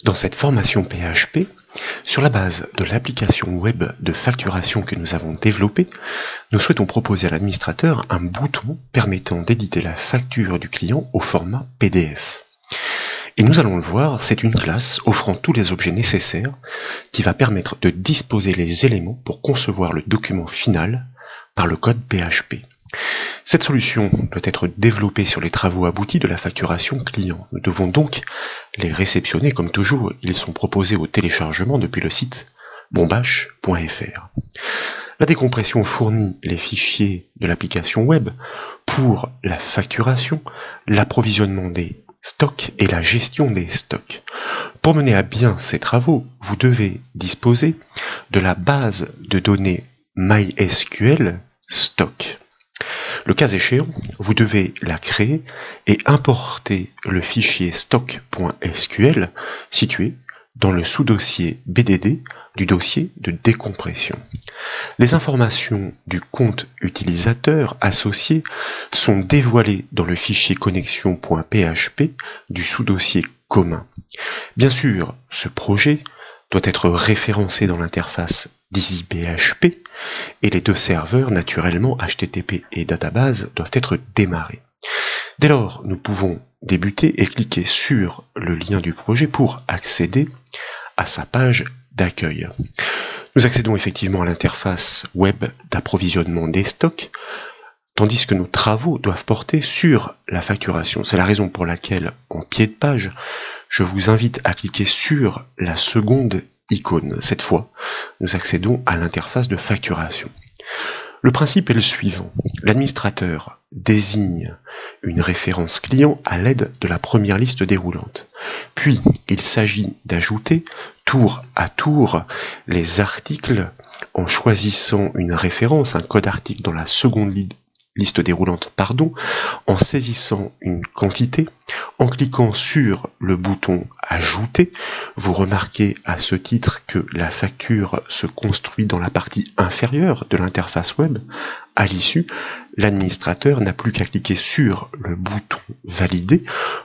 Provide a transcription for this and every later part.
Dans cette formation PHP, sur la base de l'application web de facturation que nous avons développée, nous souhaitons proposer à l'administrateur un bouton permettant d'éditer la facture du client au format PDF. Et nous allons le voir, c'est une classe offrant tous les objets nécessaires qui va permettre de disposer les éléments pour concevoir le document final par le code PHP. Cette solution doit être développée sur les travaux aboutis de la facturation client. Nous devons donc les réceptionner comme toujours. Ils sont proposés au téléchargement depuis le site bombache.fr. La décompression fournit les fichiers de l'application web pour la facturation, l'approvisionnement des stocks et la gestion des stocks. Pour mener à bien ces travaux, vous devez disposer de la base de données MySQL stock. Le cas échéant, vous devez la créer et importer le fichier stock.sql situé dans le sous-dossier BDD du dossier de décompression. Les informations du compte utilisateur associé sont dévoilées dans le fichier connexion.php du sous-dossier commun. Bien sûr, ce projet doit être référencé dans l'interface d'EasyPHP et les deux serveurs, naturellement HTTP et database, doivent être démarrés. Dès lors, nous pouvons débuter et cliquer sur le lien du projet pour accéder à sa page d'accueil. Nous accédons effectivement à l'interface web d'approvisionnement des stocks, tandis que nos travaux doivent porter sur la facturation. C'est la raison pour laquelle, en pied de page, je vous invite à cliquer sur la seconde icône. Cette fois, nous accédons à l'interface de facturation. Le principe est le suivant. L'administrateur désigne une référence client à l'aide de la première liste déroulante. Puis, il s'agit d'ajouter tour à tour les articles en choisissant une référence, un code article dans la seconde liste déroulante, en saisissant une quantité, en cliquant sur le bouton Ajouter. Vous remarquez à ce titre que la facture se construit dans la partie inférieure de l'interface web. À l'issue, l'administrateur n'a plus qu'à cliquer sur le bouton Valider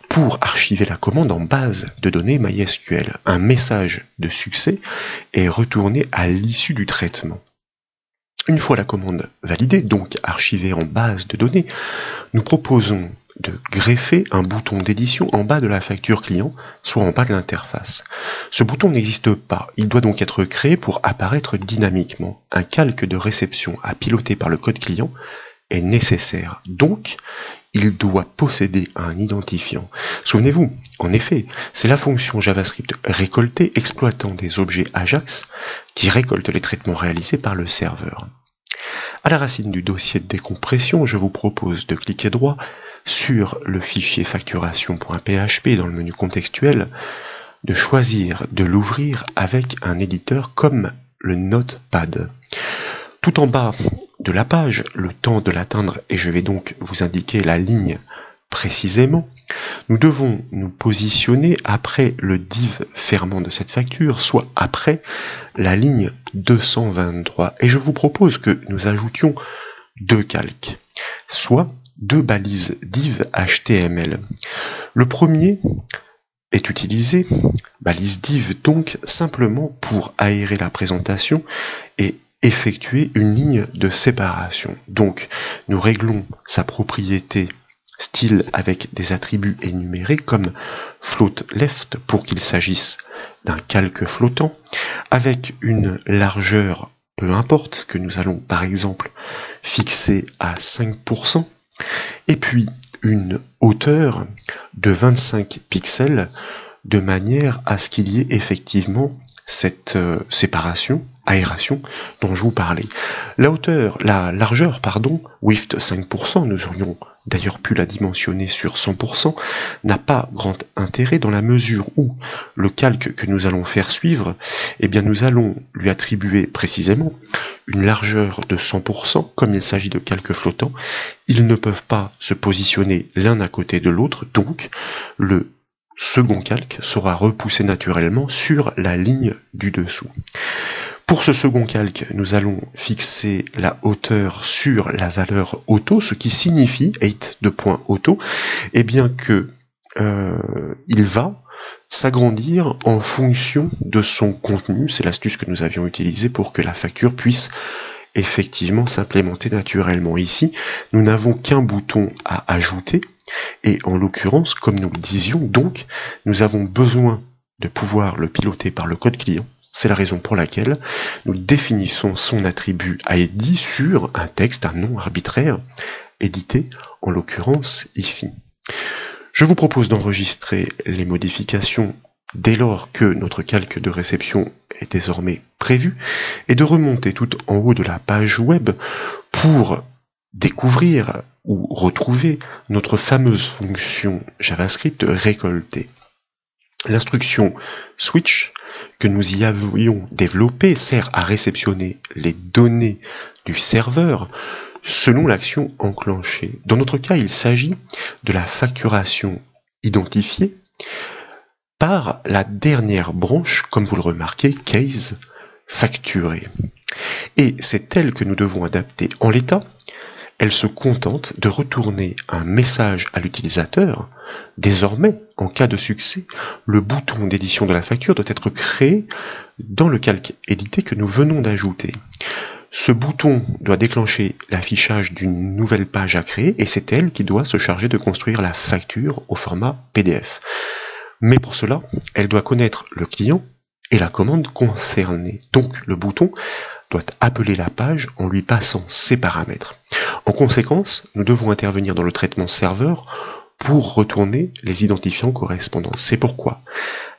pour archiver la commande en base de données MySQL. Un message de succès est retourné à l'issue du traitement. Une fois la commande validée, donc archivée en base de données, nous proposons de greffer un bouton d'édition en bas de la facture client, soit en bas de l'interface. Ce bouton n'existe pas, il doit donc être créé pour apparaître dynamiquement. Un calque de réception à piloter par le code client est nécessaire, donc il doit posséder un identifiant. Souvenez-vous, en effet, c'est la fonction JavaScript récolter exploitant des objets Ajax qui récolte les traitements réalisés par le serveur. À la racine du dossier de décompression, je vous propose de cliquer droit sur le fichier facturation.php dans le menu contextuel, de choisir de l'ouvrir avec un éditeur comme le Notepad. Tout en bas de la page, le temps de l'atteindre, et je vais donc vous indiquer la ligne précisément, nous devons nous positionner après le div fermant de cette facture, soit après la ligne 223. Et je vous propose que nous ajoutions deux calques, soit deux balises div HTML. Le premier est utilisé, balise div donc, simplement pour aérer la présentation et effectuer une ligne de séparation. Donc, nous réglons sa propriété style avec des attributs énumérés comme float left pour qu'il s'agisse d'un calque flottant, avec une largeur peu importe que nous allons par exemple fixer à 5%, et puis une hauteur de 25 pixels de manière à ce qu'il y ait effectivement cette séparation, aération dont je vous parlais. La largeur, width 5%, nous aurions d'ailleurs pu la dimensionner sur 100%, n'a pas grand intérêt dans la mesure où le calque que nous allons faire suivre, eh bien nous allons lui attribuer précisément une largeur de 100%, comme il s'agit de calques flottants, ils ne peuvent pas se positionner l'un à côté de l'autre, donc le second calque sera repoussé naturellement sur la ligne du dessous. Pour ce second calque, nous allons fixer la hauteur sur la valeur auto, ce qui signifie, 8 de point auto, eh bien que il va s'agrandir en fonction de son contenu. C'est l'astuce que nous avions utilisée pour que la facture puisse effectivement s'implémenter naturellement. Ici, nous n'avons qu'un bouton à ajouter, et en l'occurrence, comme nous le disions, donc, nous avons besoin de pouvoir le piloter par le code client. C'est la raison pour laquelle nous définissons son attribut ID sur un texte, un nom arbitraire, édité, en l'occurrence ici. Je vous propose d'enregistrer les modifications dès lors que notre calque de réception est désormais prévu, et de remonter tout en haut de la page web pour découvrir ou retrouver notre fameuse fonction JavaScript récoltée. L'instruction switch que nous y avions développée sert à réceptionner les données du serveur selon l'action enclenchée. Dans notre cas, il s'agit de la facturation identifiée par la dernière branche, comme vous le remarquez, case facturée. Et c'est elle que nous devons adapter. En l'état, elle se contente de retourner un message à l'utilisateur. Désormais, en cas de succès, le bouton d'édition de la facture doit être créé dans le calque édité que nous venons d'ajouter. Ce bouton doit déclencher l'affichage d'une nouvelle page à créer, et c'est elle qui doit se charger de construire la facture au format PDF. Mais pour cela, elle doit connaître le client et la commande concernée. Donc le bouton doit appeler la page en lui passant ses paramètres. En conséquence, nous devons intervenir dans le traitement serveur pour retourner les identifiants correspondants. C'est pourquoi,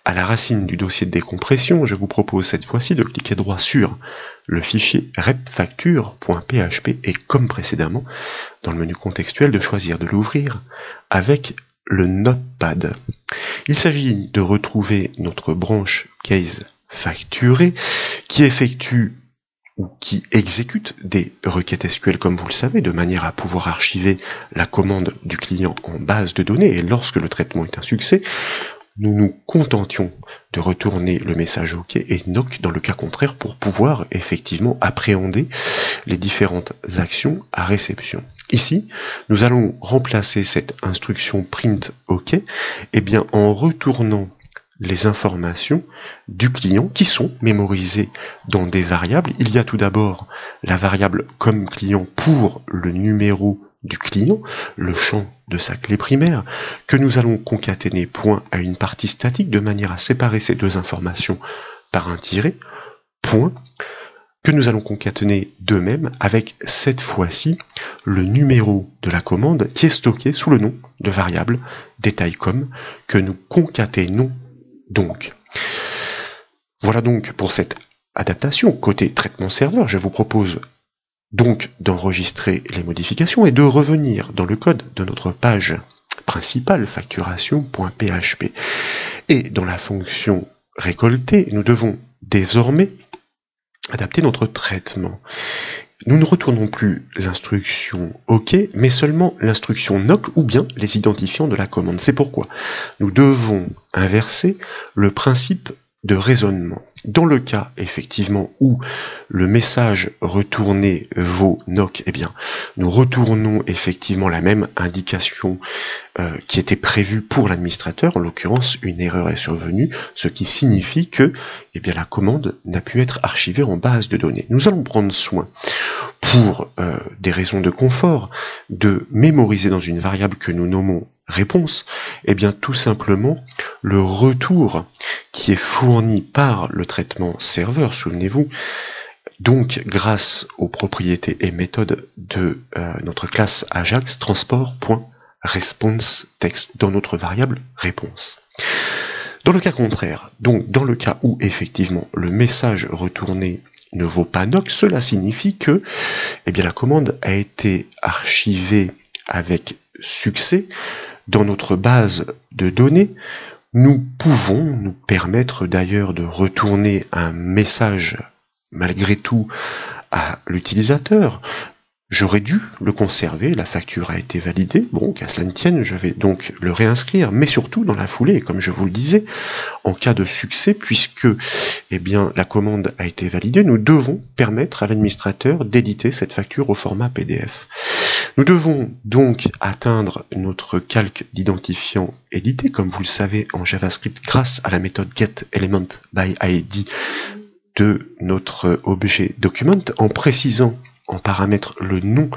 à la racine du dossier de décompression, je vous propose cette fois-ci de cliquer droit sur le fichier repfacture.php et, comme précédemment, dans le menu contextuel, de choisir de l'ouvrir avec le Notepad. Il s'agit de retrouver notre branche case facturée qui effectue ou qui exécute des requêtes SQL, comme vous le savez, de manière à pouvoir archiver la commande du client en base de données, et lorsque le traitement est un succès, nous nous contentions de retourner le message OK et NOC dans le cas contraire pour pouvoir effectivement appréhender les différentes actions à réception. Ici, nous allons remplacer cette instruction print OK en retournant les informations du client qui sont mémorisées dans des variables. Il y a tout d'abord la variable comme client pour le numéro du client, le champ de sa clé primaire, que nous allons concaténer point à une partie statique de manière à séparer ces deux informations par un tiret, point, que nous allons concaténer de même avec cette fois-ci le numéro de la commande qui est stocké sous le nom de variable détail comme que nous concaténons donc. Voilà donc pour cette adaptation côté traitement serveur. Je vous propose donc d'enregistrer les modifications et de revenir dans le code de notre page principale facturation.php. Et dans la fonction récoltée, nous devons désormais adapter notre traitement. Nous ne retournons plus l'instruction OK, mais seulement l'instruction NOC ou bien les identifiants de la commande. C'est pourquoi nous devons inverser le principe de raisonnement. Dans le cas, effectivement, où le message retourné vaut NOC, nous retournons effectivement la même indication qui était prévue pour l'administrateur. En l'occurrence, une erreur est survenue, ce qui signifie que la commande n'a pu être archivée en base de données. Nous allons prendre soin, pour des raisons de confort, de mémoriser dans une variable que nous nommons réponse, tout simplement le retour qui est fourni par le traitement serveur, souvenez-vous, donc grâce aux propriétés et méthodes de notre classe Ajax transport.responseText dans notre variable réponse. Dans le cas contraire, donc dans le cas où effectivement le message retourné ne vaut pas NOC, cela signifie que la commande a été archivée avec succès dans notre base de données. Nous pouvons nous permettre d'ailleurs de retourner un message malgré tout à l'utilisateur. J'aurais dû le conserver, la facture a été validée, bon, qu'à cela ne tienne, je vais donc le réinscrire, mais surtout dans la foulée, comme je vous le disais, en cas de succès, puisque la commande a été validée, nous devons permettre à l'administrateur d'éditer cette facture au format PDF. Nous devons donc atteindre notre calque d'identifiant édité, comme vous le savez en JavaScript, grâce à la méthode getElementById de notre objet document, en précisant en paramètre le nom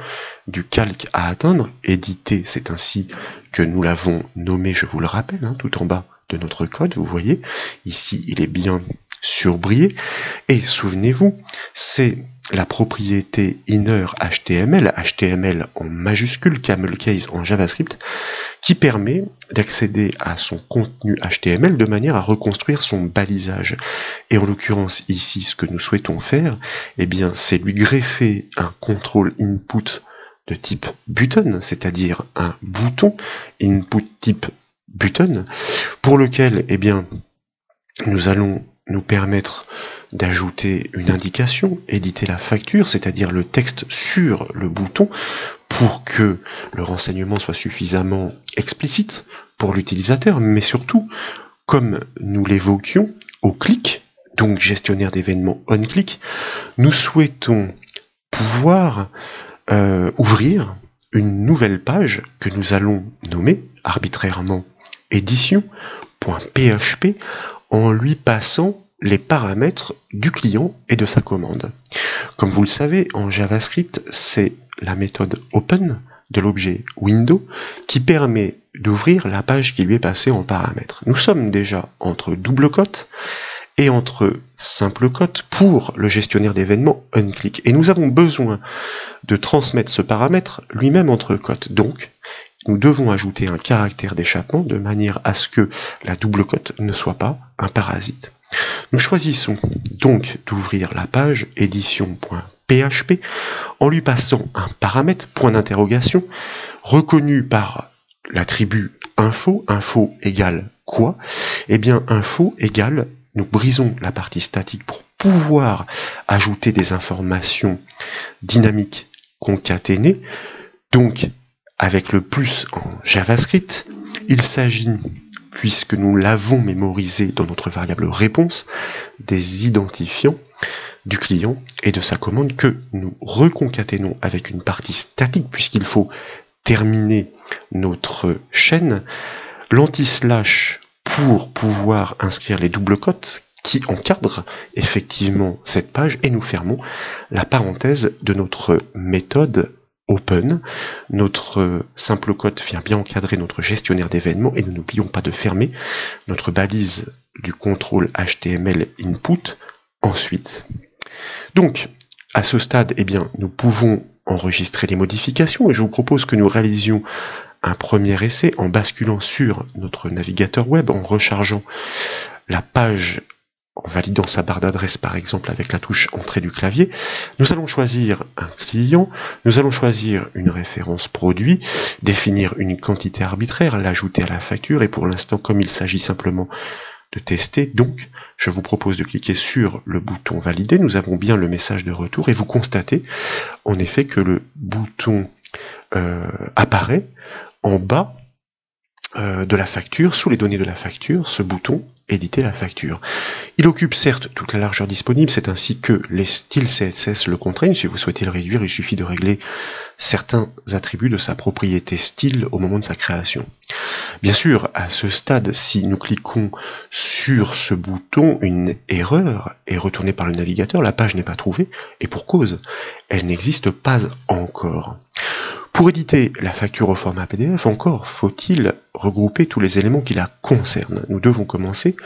du calque à atteindre. Édité, c'est ainsi que nous l'avons nommé, je vous le rappelle, tout en bas de notre code, vous voyez, ici il est bien surbrillé, et souvenez-vous, c'est la propriété inner HTML, HTML en majuscule, camel case en JavaScript, qui permet d'accéder à son contenu HTML de manière à reconstruire son balisage. Et en l'occurrence ici, ce que nous souhaitons faire, eh bien, c'est lui greffer un control input de type button, c'est-à-dire un bouton input type button, pour lequel, eh bien, nous allons nous permettre d'ajouter une indication, éditer la facture, c'est-à-dire le texte sur le bouton, pour que le renseignement soit suffisamment explicite pour l'utilisateur, mais surtout, comme nous l'évoquions, au clic, donc gestionnaire d'événements on-click, nous souhaitons pouvoir ouvrir une nouvelle page que nous allons nommer arbitrairement édition.php en lui passant les paramètres du client et de sa commande. Comme vous le savez, en JavaScript, c'est la méthode open de l'objet window qui permet d'ouvrir la page qui lui est passée en paramètres. Nous sommes déjà entre double cote et entre simple cote pour le gestionnaire d'événements onClick. Et nous avons besoin de transmettre ce paramètre lui-même entre cotes. Donc, nous devons ajouter un caractère d'échappement de manière à ce que la double cote ne soit pas un parasite. Nous choisissons donc d'ouvrir la page édition.php en lui passant un paramètre, point d'interrogation, reconnu par l'attribut info, info égale quoi? Eh bien, info égale, nous brisons la partie statique pour pouvoir ajouter des informations dynamiques concaténées, donc avec le plus en JavaScript, il s'agit, puisque nous l'avons mémorisé dans notre variable réponse, des identifiants du client et de sa commande que nous reconcaténons avec une partie statique, puisqu'il faut terminer notre chaîne, l'anti-slash pour pouvoir inscrire les doubles cotes qui encadrent effectivement cette page, et nous fermons la parenthèse de notre méthode open. Notre simple code vient bien encadrer notre gestionnaire d'événements, et nous n'oublions pas de fermer notre balise du contrôle HTML input ensuite. Donc, à ce stade, eh bien, nous pouvons enregistrer les modifications, et je vous propose que nous réalisions un premier essai en basculant sur notre navigateur web, en rechargeant la page, en validant sa barre d'adresse par exemple avec la touche entrée du clavier. Nous allons choisir un client, nous allons choisir une référence produit, définir une quantité arbitraire, l'ajouter à la facture, et pour l'instant, comme il s'agit simplement de tester, donc je vous propose de cliquer sur le bouton valider. Nous avons bien le message de retour, et vous constatez en effet que le bouton apparaît en bas de la facture, sous les données de la facture, ce bouton éditer la facture. Il occupe certes toute la largeur disponible, c'est ainsi que les styles CSS le contraignent. Si vous souhaitez le réduire, il suffit de régler certains attributs de sa propriété style au moment de sa création. Bien sûr, à ce stade, si nous cliquons sur ce bouton, une erreur est retournée par le navigateur, la page n'est pas trouvée, et pour cause, elle n'existe pas encore. Pour éditer la facture au format PDF, encore faut-il regrouper tous les éléments qui la concernent. Nous devons commencer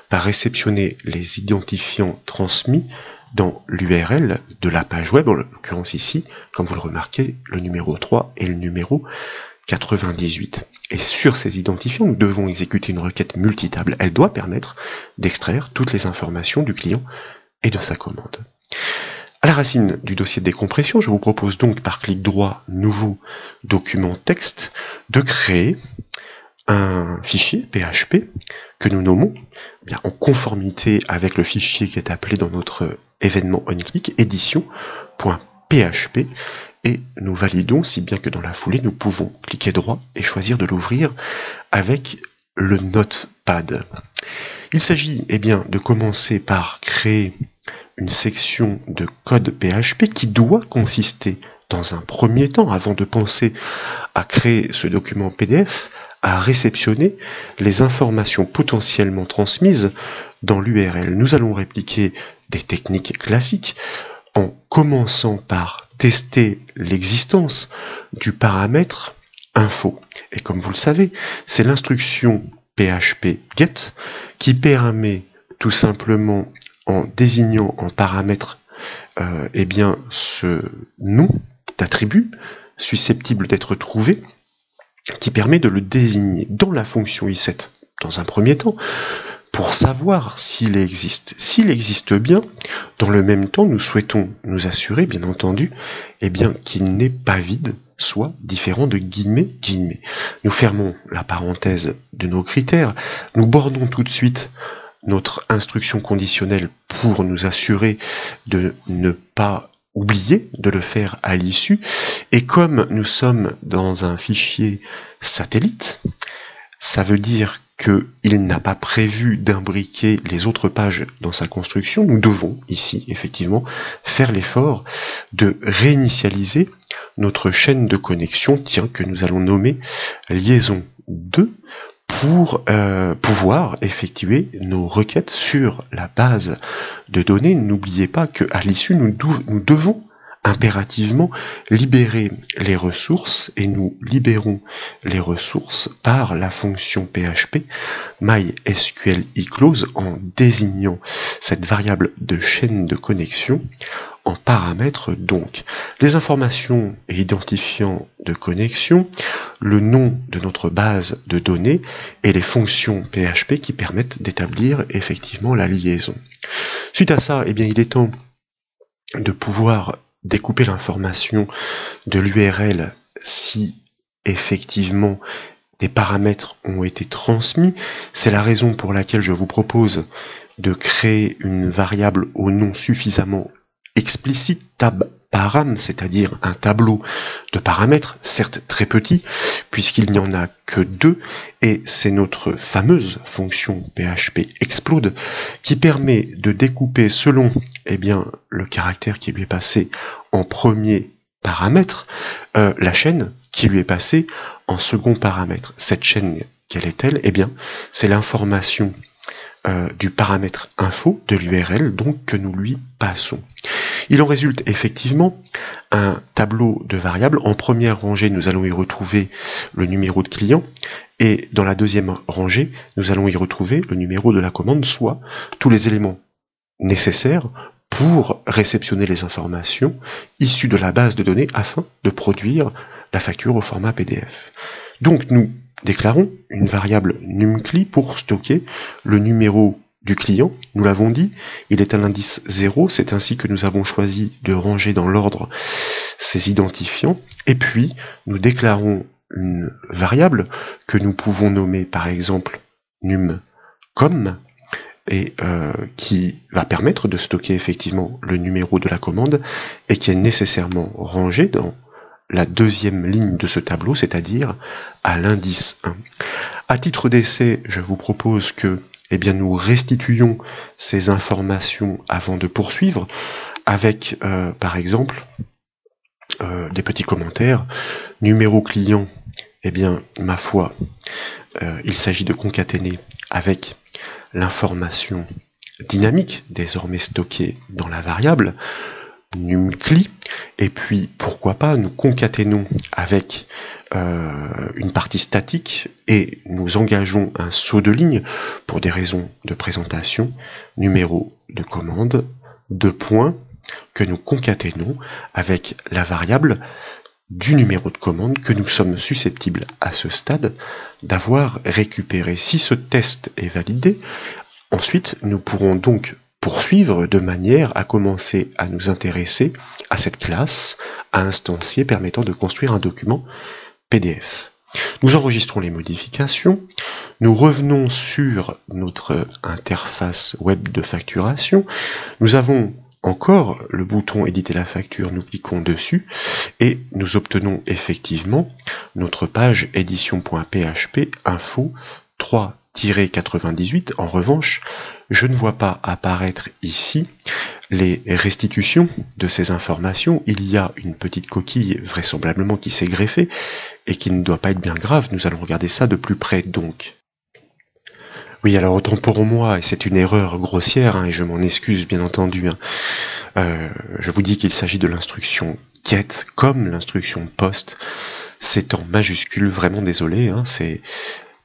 par réceptionner les identifiants transmis dans l'URL de la page web, en l'occurrence ici, comme vous le remarquez, le numéro 3 et le numéro 98. Et sur ces identifiants, nous devons exécuter une requête multitable. Elle doit permettre d'extraire toutes les informations du client et de sa commande. À la racine du dossier de décompression, je vous propose donc par clic droit, nouveau document texte, de créer un fichier PHP que nous nommons, bien, en conformité avec le fichier qui est appelé dans notre événement onClick, édition.php, et nous validons, si bien que dans la foulée, nous pouvons cliquer droit et choisir de l'ouvrir avec le Notepad. Il s'agit bien de commencer par créer une section de code PHP qui doit consister dans un premier temps, avant de penser à créer ce document PDF, à réceptionner les informations potentiellement transmises dans l'URL. Nous allons répliquer des techniques classiques en commençant par tester l'existence du paramètre info. Et comme vous le savez, c'est l'instruction PHP GET qui permet tout simplement, en désignant en paramètre eh bien, ce nom d'attribut susceptible d'être trouvé, qui permet de le désigner dans la fonction iset dans un premier temps, pour savoir s'il existe. S'il existe bien, dans le même temps, nous souhaitons nous assurer, bien entendu, eh bien, qu'il n'est pas vide, soit différent de guillemets, guillemets. Nous fermons la parenthèse de nos critères, nous bornons tout de suite notre instruction conditionnelle pour nous assurer de ne pas oublier de le faire à l'issue, et comme nous sommes dans un fichier satellite, ça veut dire qu'il n'a pas prévu d'imbriquer les autres pages dans sa construction. Nous devons ici, effectivement, faire l'effort de réinitialiser notre chaîne de connexion, que nous allons nommer liaison 2, pour pouvoir effectuer nos requêtes sur la base de données. N'oubliez pas qu'à l'issue, nous devons impérativement libérer les ressources, et nous libérons les ressources par la fonction PHP MySQLiClose en désignant cette variable de chaîne de connexion en paramètre donc les informations et identifiants de connexion, le nom de notre base de données et les fonctions PHP qui permettent d'établir effectivement la liaison. Suite à ça, eh bien, il est temps de pouvoir découper l'information de l'URL si effectivement des paramètres ont été transmis. C'est la raison pour laquelle je vous propose de créer une variable au nom suffisamment explicite, tab_param, c'est-à-dire un tableau de paramètres, certes très petit, puisqu'il n'y en a que 2, et c'est notre fameuse fonction PHP explode qui permet de découper selon le caractère qui lui est passé en premier paramètre, la chaîne qui lui est passée en second paramètre. Cette chaîne, quelle est-elle? Eh bien, c'est l'information du paramètre info de l'URL donc que nous lui passons. Il en résulte effectivement un tableau de variables. En première rangée, nous allons y retrouver le numéro de client, et dans la deuxième rangée, nous allons y retrouver le numéro de la commande, soit tous les éléments nécessaires pour réceptionner les informations issues de la base de données afin de produire la facture au format PDF. Donc nous déclarons une variable numCli pour stocker le numéro du client. Nous l'avons dit, il est à l'indice 0, c'est ainsi que nous avons choisi de ranger dans l'ordre ces identifiants, et puis nous déclarons une variable que nous pouvons nommer par exemple numCom, et qui va permettre de stocker effectivement le numéro de la commande, et qui est nécessairement rangé dans la deuxième ligne de ce tableau, c'est-à-dire à l'indice 1. À titre d'essai, je vous propose que nous restituions ces informations avant de poursuivre avec, par exemple, des petits commentaires. Numéro client, ma foi, il s'agit de concaténer avec l'information dynamique désormais stockée dans la variable numCli, et puis pourquoi pas nous concaténons avec une partie statique et nous engageons un saut de ligne pour des raisons de présentation, numéro de commande, deux points, que nous concaténons avec la variable du numéro de commande que nous sommes susceptibles à ce stade d'avoir récupéré. Si ce test est validé, ensuite nous pourrons donc poursuivre de manière à commencer à nous intéresser à cette classe à instancier permettant de construire un document PDF. Nous enregistrons les modifications, nous revenons sur notre interface web de facturation, nous avons encore le bouton éditer la facture, nous cliquons dessus et nous obtenons effectivement notre page édition.php info 3-98. En revanche, je ne vois pas apparaître ici les restitutions de ces informations, il y a une petite coquille vraisemblablement qui s'est greffée et qui ne doit pas être bien grave. Nous allons regarder ça de plus près donc. Oui, alors autant pour moi, et c'est une erreur grossière, et je m'en excuse bien entendu. Je vous dis qu'il s'agit de l'instruction get comme l'instruction post. C'est en majuscule, vraiment désolé, c'est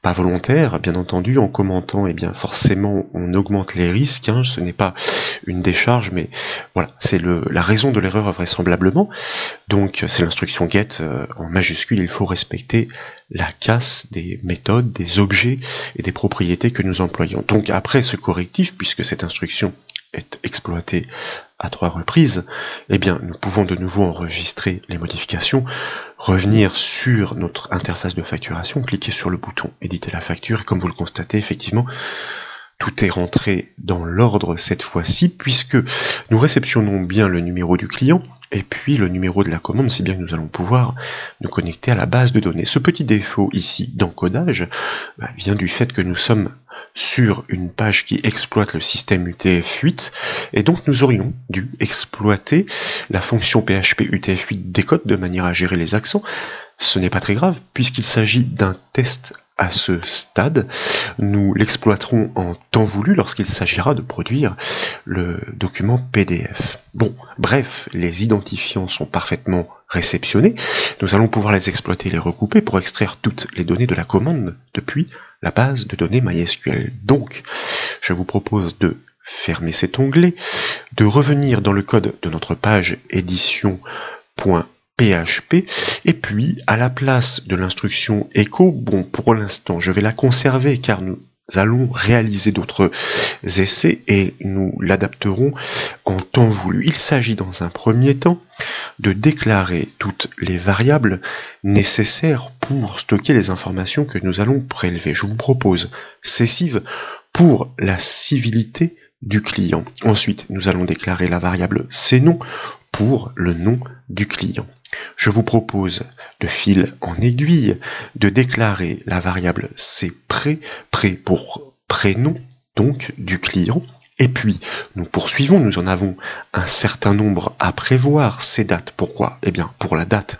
pas volontaire, bien entendu. En commentant, forcément, on augmente les risques. Ce n'est pas une décharge, mais voilà, c'est la raison de l'erreur vraisemblablement. Donc, c'est l'instruction get en majuscule. Il faut respecter la casse des méthodes, des objets et des propriétés que nous employons. Donc, après ce correctif, puisque cette instruction est exploitée à 3 reprises, nous pouvons de nouveau enregistrer les modifications, revenir sur notre interface de facturation, cliquer sur le bouton éditer la facture, et comme vous le constatez, effectivement, tout est rentré dans l'ordre cette fois-ci, puisque nous réceptionnons bien le numéro du client, et puis le numéro de la commande, si bien que nous allons pouvoir nous connecter à la base de données. Ce petit défaut ici d'encodage vient du fait que nous sommes sur une page qui exploite le système UTF-8, et donc nous aurions dû exploiter la fonction PHP UTF-8 décode de manière à gérer les accents. Ce n'est pas très grave, puisqu'il s'agit d'un test à ce stade. Nous l'exploiterons en temps voulu lorsqu'il s'agira de produire le document PDF. Bon, bref, les identifiants sont parfaitement réceptionnés. Nous allons pouvoir les exploiter et les recouper pour extraire toutes les données de la commande depuis la base de données MySQL. Donc, je vous propose de fermer cet onglet, de revenir dans le code de notre page édition.php, et puis à la place de l'instruction echo, pour l'instant je vais la conserver car nous allons réaliser d'autres essais et nous l'adapterons en temps voulu. Il s'agit dans un premier temps de déclarer toutes les variables nécessaires pour stocker les informations que nous allons prélever. Je vous propose cessive pour la civilité du client. Ensuite, nous allons déclarer la variable cnom pour le nom du client. Je vous propose de fil en aiguille de déclarer la variable cpré, pré pour prénom, donc du client. Et puis, nous poursuivons, nous en avons un certain nombre à prévoir. Cdate, pourquoi? Pour la date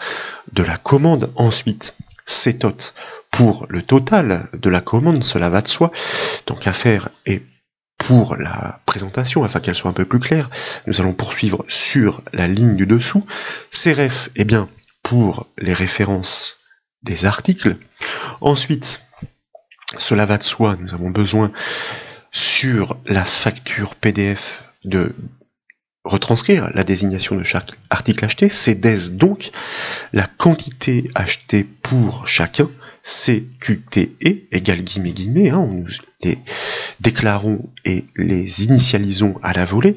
de la commande. Ensuite, ctot pour le total de la commande, cela va de soi. Tant qu'à faire, et pour la présentation, afin qu'elle soit un peu plus claire, nous allons poursuivre sur la ligne du dessous. Cref, pour les références des articles. Ensuite, cela va de soi, nous avons besoin sur la facture PDF de retranscrire la désignation de chaque article acheté. Cdes donc la quantité achetée pour chacun. CQTE égale guillemets, nous les déclarons et les initialisons à la volée.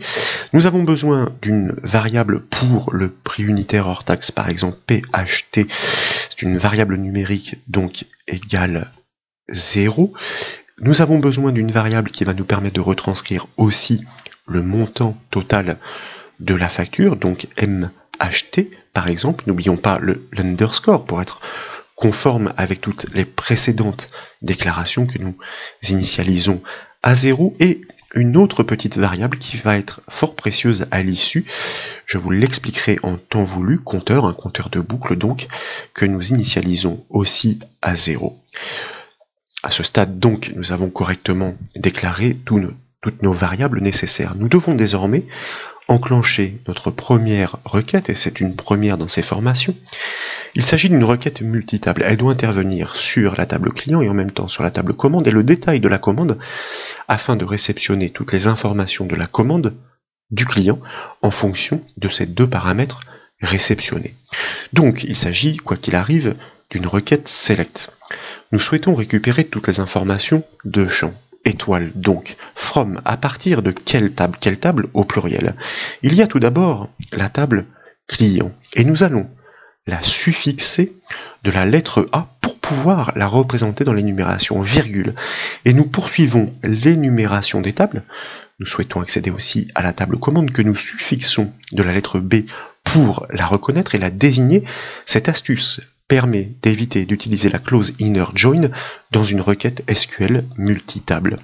Nous avons besoin d'une variable pour le prix unitaire hors taxe, par exemple PHT, c'est une variable numérique, donc égale 0. Nous avons besoin d'une variable qui va nous permettre de retranscrire aussi le montant total de la facture, donc MHT, par exemple. N'oublions pas l'underscore pour être conforme avec toutes les précédentes déclarations que nous initialisons à 0, et une autre petite variable qui va être fort précieuse à l'issue, je vous l'expliquerai en temps voulu, compteur, un compteur de boucle donc, que nous initialisons aussi à 0. À ce stade donc, nous avons correctement déclaré toutes nos variables nécessaires. Nous devons désormais enclencher notre première requête, et c'est une première dans ces formations. Il s'agit d'une requête multitable. Elle doit intervenir sur la table client et en même temps sur la table commande et le détail de la commande afin de réceptionner toutes les informations de la commande du client en fonction de ces deux paramètres réceptionnés. Donc, il s'agit, quoi qu'il arrive, d'une requête select. Nous souhaitons récupérer toutes les informations de champ. Étoile donc, from, à partir de quelle table au pluriel? Il y a tout d'abord la table client, et nous allons la suffixer de la lettre A pour pouvoir la représenter dans l'énumération, virgule. Et nous poursuivons l'énumération des tables. Nous souhaitons accéder aussi à la table commande que nous suffixons de la lettre B pour la reconnaître et la désigner. Cette astuce permet d'éviter d'utiliser la clause inner join dans une requête SQL multitable.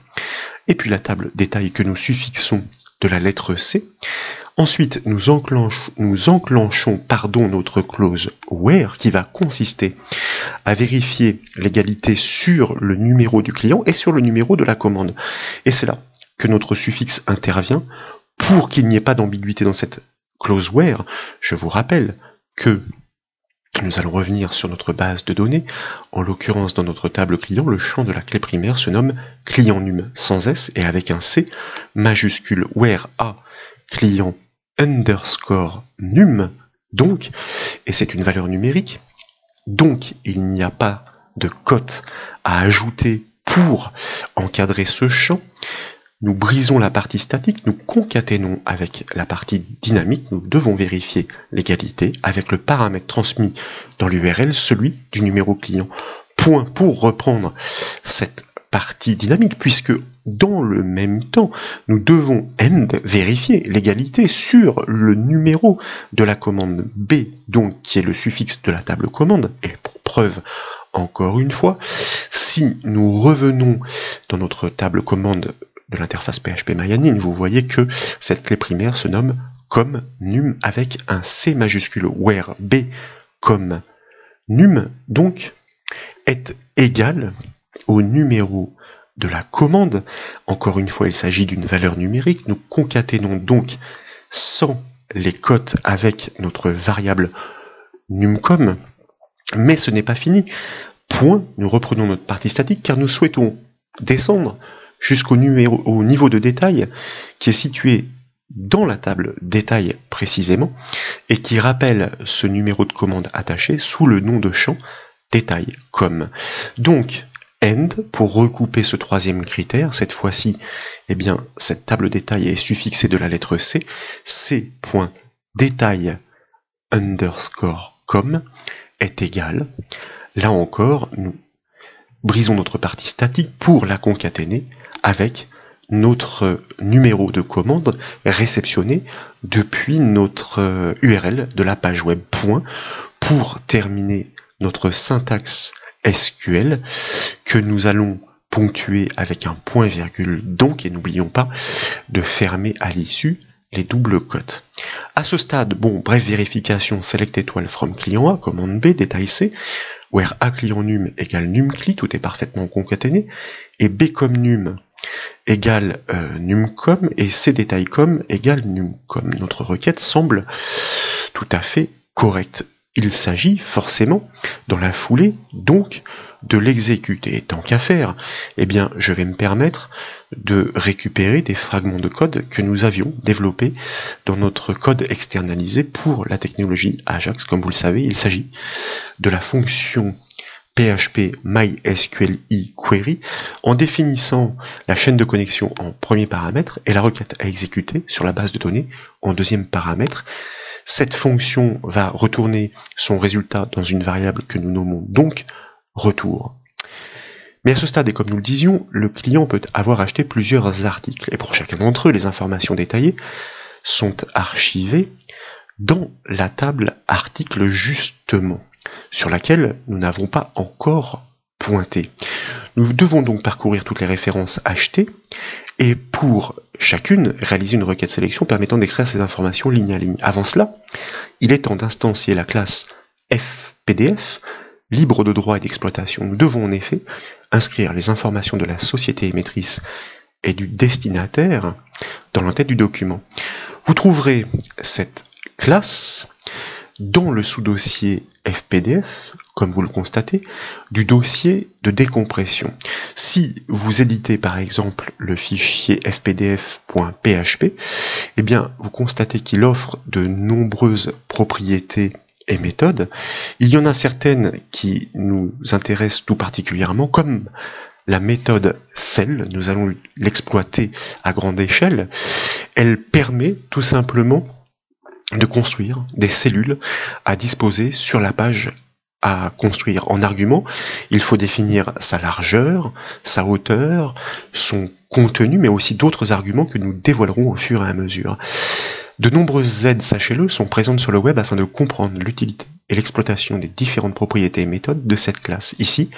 Et puis la table détail que nous suffixons de la lettre C. Ensuite, nous enclenchons notre clause where qui va consister à vérifier l'égalité sur le numéro du client et sur le numéro de la commande. Et c'est là que notre suffixe intervient pour qu'il n'y ait pas d'ambiguïté dans cette clause where. Je vous rappelle que nous allons revenir sur notre base de données. En l'occurrence, dans notre table client, le champ de la clé primaire se nomme client num sans S et avec un C majuscule where A client underscore num, donc, et c'est une valeur numérique, donc il n'y a pas de cote à ajouter pour encadrer ce champ. Nous brisons la partie statique, nous concaténons avec la partie dynamique, nous devons vérifier l'égalité avec le paramètre transmis dans l'URL, celui du numéro client. Point pour reprendre cette partie dynamique, puisque dans le même temps, nous devons vérifier l'égalité sur le numéro de la commande B, donc qui est le suffixe de la table commande, et pour preuve, encore une fois, si nous revenons dans notre table commande de l'interface PHP MyAdmin, vous voyez que cette clé primaire se nomme com num avec un C majuscule, where B com num, donc, est égal au numéro de la commande. Encore une fois, il s'agit d'une valeur numérique. Nous concaténons donc sans les cotes avec notre variable numcom, mais ce n'est pas fini. Point, nous reprenons notre partie statique car nous souhaitons descendre jusqu'au niveau de détail qui est situé dans la table détail précisément et qui rappelle ce numéro de commande attaché sous le nom de champ détail com. Donc, end, pour recouper ce troisième critère, cette fois-ci, eh bien, cette table détail est suffixée de la lettre C, c.détail underscore com est égal. Là encore, nous brisons notre partie statique pour la concaténer avec notre numéro de commande réceptionné depuis notre URL de la page web. Point, pour terminer notre syntaxe SQL que nous allons ponctuer avec un point virgule donc, et n'oublions pas de fermer à l'issue les doubles cotes. À ce stade, bon, bref vérification, select étoile from client A, commande B, détail C, where A client num égale numcli, tout est parfaitement concaténé, et B comme num égale numcom, et C détail com égale numcom. Notre requête semble tout à fait correcte. Il s'agit forcément, dans la foulée, donc, de l'exécuter. Tant qu'à faire, eh bien, je vais me permettre de récupérer des fragments de code que nous avions développés dans notre code externalisé pour la technologie Ajax. Comme vous le savez, il s'agit de la fonction PHP MySQLi query en définissant la chaîne de connexion en premier paramètre et la requête à exécuter sur la base de données en deuxième paramètre. Cette fonction va retourner son résultat dans une variable que nous nommons donc retour. Mais à ce stade, et comme nous le disions, le client peut avoir acheté plusieurs articles, et pour chacun d'entre eux, les informations détaillées sont archivées dans la table article justement, sur laquelle nous n'avons pas encore pointé. Nous devons donc parcourir toutes les références achetées, et pour chacune, réaliser une requête sélection permettant d'extraire ces informations ligne à ligne. Avant cela, il est temps d'instancier la classe FPDF, libre de droit et d'exploitation. Nous devons en effet inscrire les informations de la société émettrice et du destinataire dans l'entête du document. Vous trouverez cette classe dans le sous-dossier FPDF, comme vous le constatez, du dossier de décompression. Si vous éditez par exemple le fichier fpdf.php, eh bien vous constatez qu'il offre de nombreuses propriétés et méthodes. Il y en a certaines qui nous intéressent tout particulièrement, comme la méthode cell, nous allons l'exploiter à grande échelle. Elle permet tout simplement de construire des cellules à disposer sur la page à construire. En argument, il faut définir sa largeur, sa hauteur, son contenu, mais aussi d'autres arguments que nous dévoilerons au fur et à mesure. De nombreuses aides, sachez-le, sont présentes sur le web afin de comprendre l'utilité et l'exploitation des différentes propriétés et méthodes de cette classe. Ici,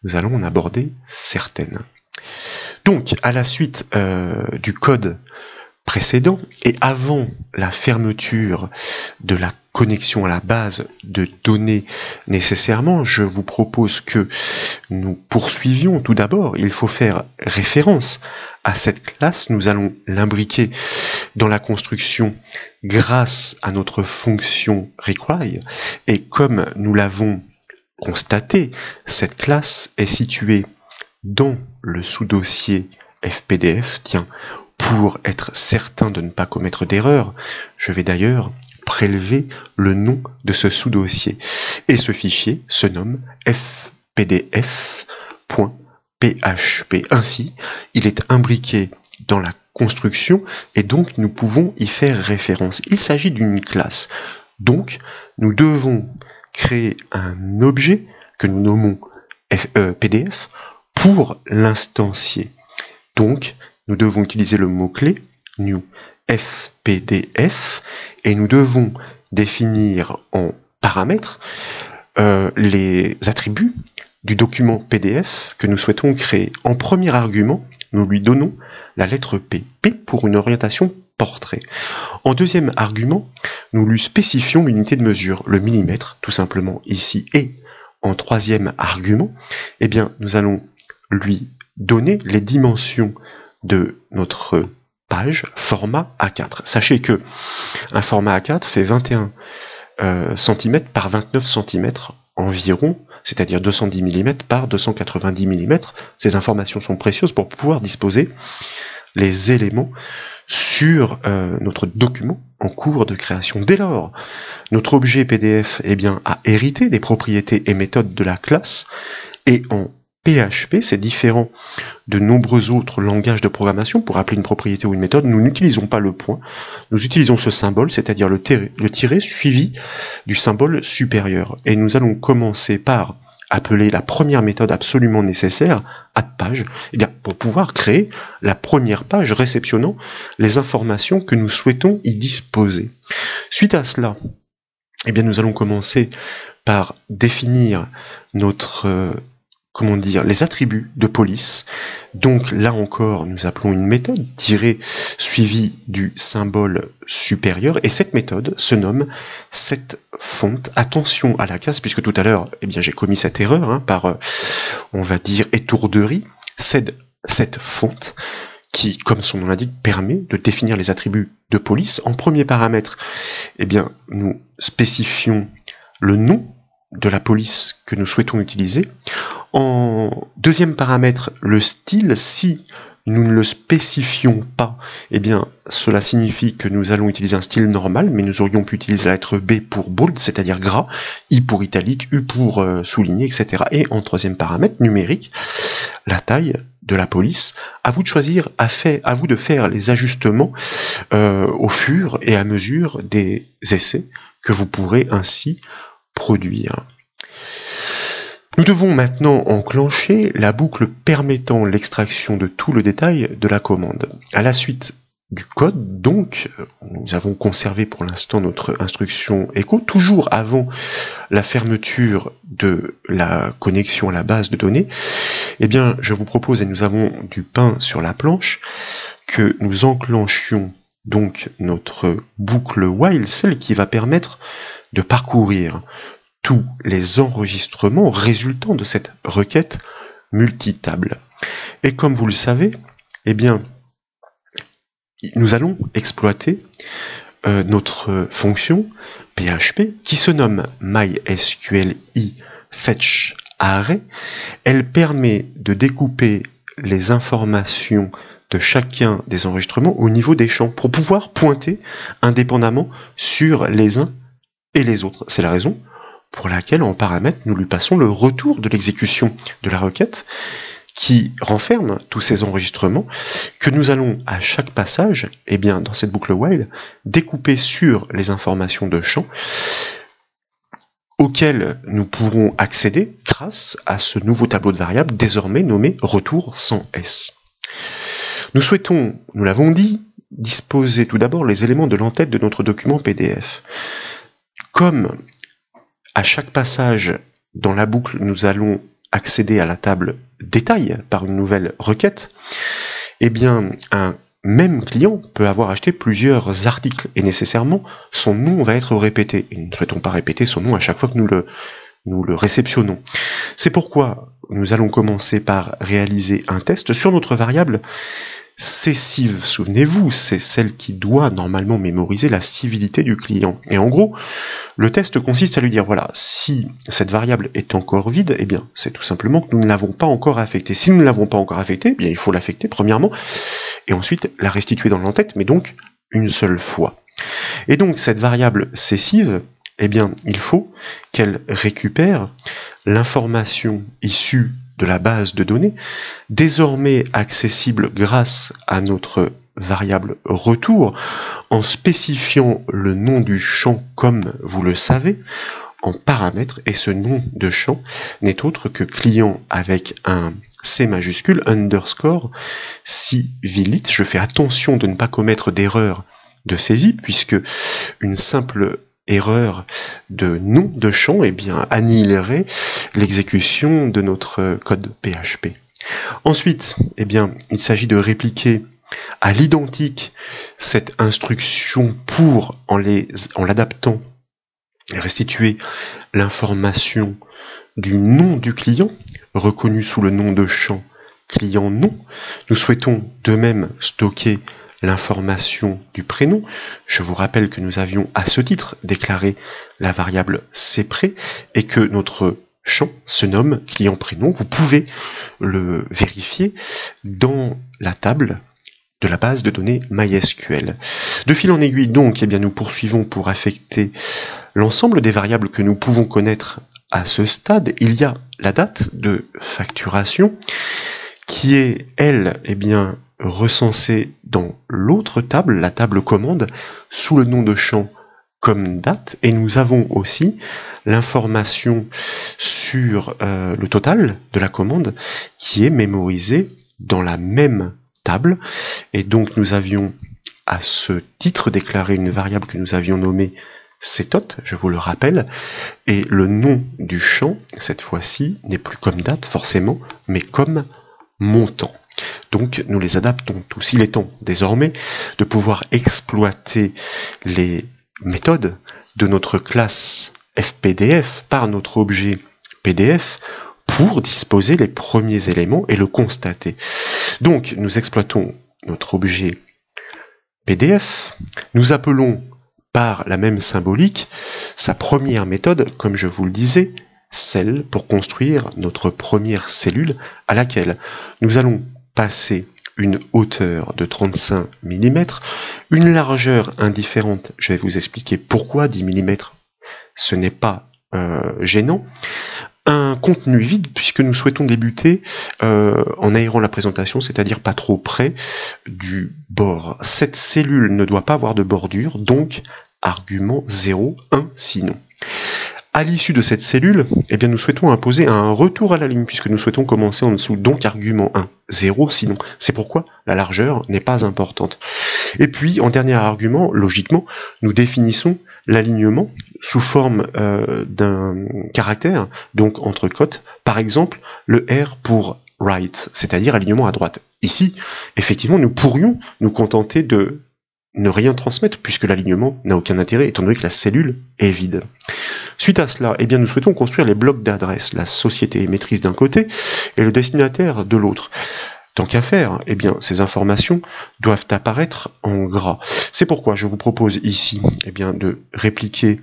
nous allons en aborder certaines. Donc, à la suite du code précédent et avant la fermeture de la connexion à la base de données nécessairement, je vous propose que nous poursuivions. Tout d'abord, il faut faire référence à cette classe. Nous allons l'imbriquer dans la construction grâce à notre fonction require. Et comme nous l'avons constaté, cette classe est située dans le sous-dossier fpdf. Tiens, pour être certain de ne pas commettre d'erreur, je vais d'ailleurs prélever le nom de ce sous-dossier. Et ce fichier se nomme fpdf.php. Ainsi, il est imbriqué dans la construction et donc nous pouvons y faire référence. Il s'agit d'une classe. Donc, nous devons créer un objet que nous nommons PDF pour l'instancier. Donc, nous devons utiliser le mot-clé new fpdf et nous devons définir en paramètres les attributs du document PDF que nous souhaitons créer. En premier argument, nous lui donnons la lettre P, P pour une orientation portrait. En deuxième argument, nous lui spécifions l'unité de mesure, le millimètre, tout simplement ici. Et en troisième argument, eh bien, nous allons lui donner les dimensions de notre page format A4. Sachez que un format A4 fait 21 cm par 29 cm environ, c'est-à-dire 210 mm par 290 mm. Ces informations sont précieuses pour pouvoir disposer les éléments sur notre document en cours de création. Dès lors, notre objet PDF eh bien, a hérité des propriétés et méthodes de la classe, et en PHP, c'est différent de nombreux autres langages de programmation. Pour appeler une propriété ou une méthode, nous n'utilisons pas le point, nous utilisons ce symbole, c'est-à-dire le tiret suivi du symbole supérieur. Et nous allons commencer par appeler la première méthode absolument nécessaire, addPage, eh bien, pour pouvoir créer la première page réceptionnant les informations que nous souhaitons y disposer. Suite à cela, eh bien, nous allons commencer par définir notre les attributs de police. Donc là encore, nous appelons une méthode tirée suivie du symbole supérieur, et cette méthode se nomme setFont. Attention à la case, puisque tout à l'heure, eh bien, j'ai commis cette erreur par, on va dire, étourderie. setFont, qui, comme son nom l'indique, permet de définir les attributs de police. En premier paramètre, eh bien, nous spécifions le nom de la police que nous souhaitons utiliser. En deuxième paramètre, le style, si nous ne le spécifions pas, eh bien, cela signifie que nous allons utiliser un style normal, mais nous aurions pu utiliser la lettre B pour bold, c'est-à-dire gras, I pour italique, U pour souligner, etc. Et en troisième paramètre, numérique, la taille de la police. À vous de choisir, à vous de faire les ajustements au fur et à mesure des essais que vous pourrez ainsi produire. Nous devons maintenant enclencher la boucle permettant l'extraction de tout le détail de la commande. À la suite du code, donc, nous avons conservé pour l'instant notre instruction echo, toujours avant la fermeture de la connexion à la base de données. Eh bien, je vous propose, et nous avons du pain sur la planche, que nous enclenchions donc notre boucle while, celle qui va permettre de parcourir tous les enregistrements résultant de cette requête multitable. Et comme vous le savez, eh bien, nous allons exploiter notre fonction PHP qui se nomme MySQLi-FetchArray. Elle permet de découper les informations de chacun des enregistrements au niveau des champs pour pouvoir pointer indépendamment sur les uns et les autres. C'est la raison pour laquelle en paramètre nous lui passons le retour de l'exécution de la requête qui renferme tous ces enregistrements que nous allons à chaque passage, eh bien, dans cette boucle while, découper sur les informations de champ auxquelles nous pourrons accéder grâce à ce nouveau tableau de variables désormais nommé retour sans S. Nous souhaitons, nous l'avons dit, disposer tout d'abord les éléments de l'entête de notre document PDF. Comme à chaque passage dans la boucle, nous allons accéder à la table détail par une nouvelle requête, eh bien, un même client peut avoir acheté plusieurs articles et nécessairement son nom va être répété. Et nous ne souhaitons pas répéter son nom à chaque fois que nous le réceptionnons. C'est pourquoi nous allons commencer par réaliser un test sur notre variable cessive. Souvenez-vous, c'est celle qui doit normalement mémoriser la civilité du client. Et en gros, le test consiste à lui dire, voilà, si cette variable est encore vide, eh bien, c'est tout simplement que nous ne l'avons pas encore affectée. Si nous ne l'avons pas encore affectée, eh bien, il faut l'affecter premièrement, et ensuite la restituer dans l'entête, mais donc une seule fois. Et donc, cette variable cessive, eh bien, il faut qu'elle récupère l'information issue de la base de données, désormais accessible grâce à notre variable retour, en spécifiant le nom du champ comme vous le savez, en paramètre, et ce nom de champ n'est autre que client avec un C majuscule, underscore, civilite. Je fais attention de ne pas commettre d'erreur de saisie, puisque une simple erreur de nom de champ, eh bien, annihilerait l'exécution de notre code PHP. Ensuite, eh bien, il s'agit de répliquer à l'identique cette instruction pour, en l'adaptant, restituer l'information du nom du client, reconnu sous le nom de champ client nom. Nous souhaitons de même stocker l'information du prénom. Je vous rappelle que nous avions à ce titre déclaré la variable cpré et que notre champ se nomme client prénom. Vous pouvez le vérifier dans la table de la base de données MySQL. De fil en aiguille donc, eh bien, nous poursuivons pour affecter l'ensemble des variables que nous pouvons connaître à ce stade. Il y a la date de facturation qui est, elle, eh bien, recensée dans l'autre table, la table commande, sous le nom de champ comme date, et nous avons aussi l'information sur le total de la commande qui est mémorisée dans la même table, et donc nous avions à ce titre déclaré une variable que nous avions nommée ctot, je vous le rappelle, et le nom du champ, cette fois-ci, n'est plus comme date forcément, mais comme montant. Donc nous les adaptons tous. Il est temps désormais de pouvoir exploiter les méthodes de notre classe fpdf par notre objet pdf pour disposer les premiers éléments et le constater. Donc nous exploitons notre objet pdf, nous appelons par la même symbolique sa première méthode, comme je vous le disais, celle pour construire notre première cellule à laquelle nous allons passer une hauteur de 35 mm, une largeur indifférente, je vais vous expliquer pourquoi 10 mm, ce n'est pas gênant, un contenu vide puisque nous souhaitons débuter en aérant la présentation, c'est-à-dire pas trop près du bord. Cette cellule ne doit pas avoir de bordure, donc argument 0, 1 sinon. À l'issue de cette cellule, eh bien, nous souhaitons imposer un retour à la ligne, puisque nous souhaitons commencer en dessous, donc argument 1, 0 sinon. C'est pourquoi la largeur n'est pas importante. Et puis, en dernier argument, logiquement, nous définissons l'alignement sous forme d'un caractère, donc entre cotes, par exemple, le R pour right, c'est-à-dire alignement à droite. Ici, effectivement, nous pourrions nous contenter de ne rien transmettre, puisque l'alignement n'a aucun intérêt, étant donné que la cellule est vide. Suite à cela, eh bien, nous souhaitons construire les blocs d'adresse, la société émettrice d'un côté et le destinataire de l'autre. Tant qu'à faire, eh bien, ces informations doivent apparaître en gras. C'est pourquoi je vous propose ici, eh bien, de répliquer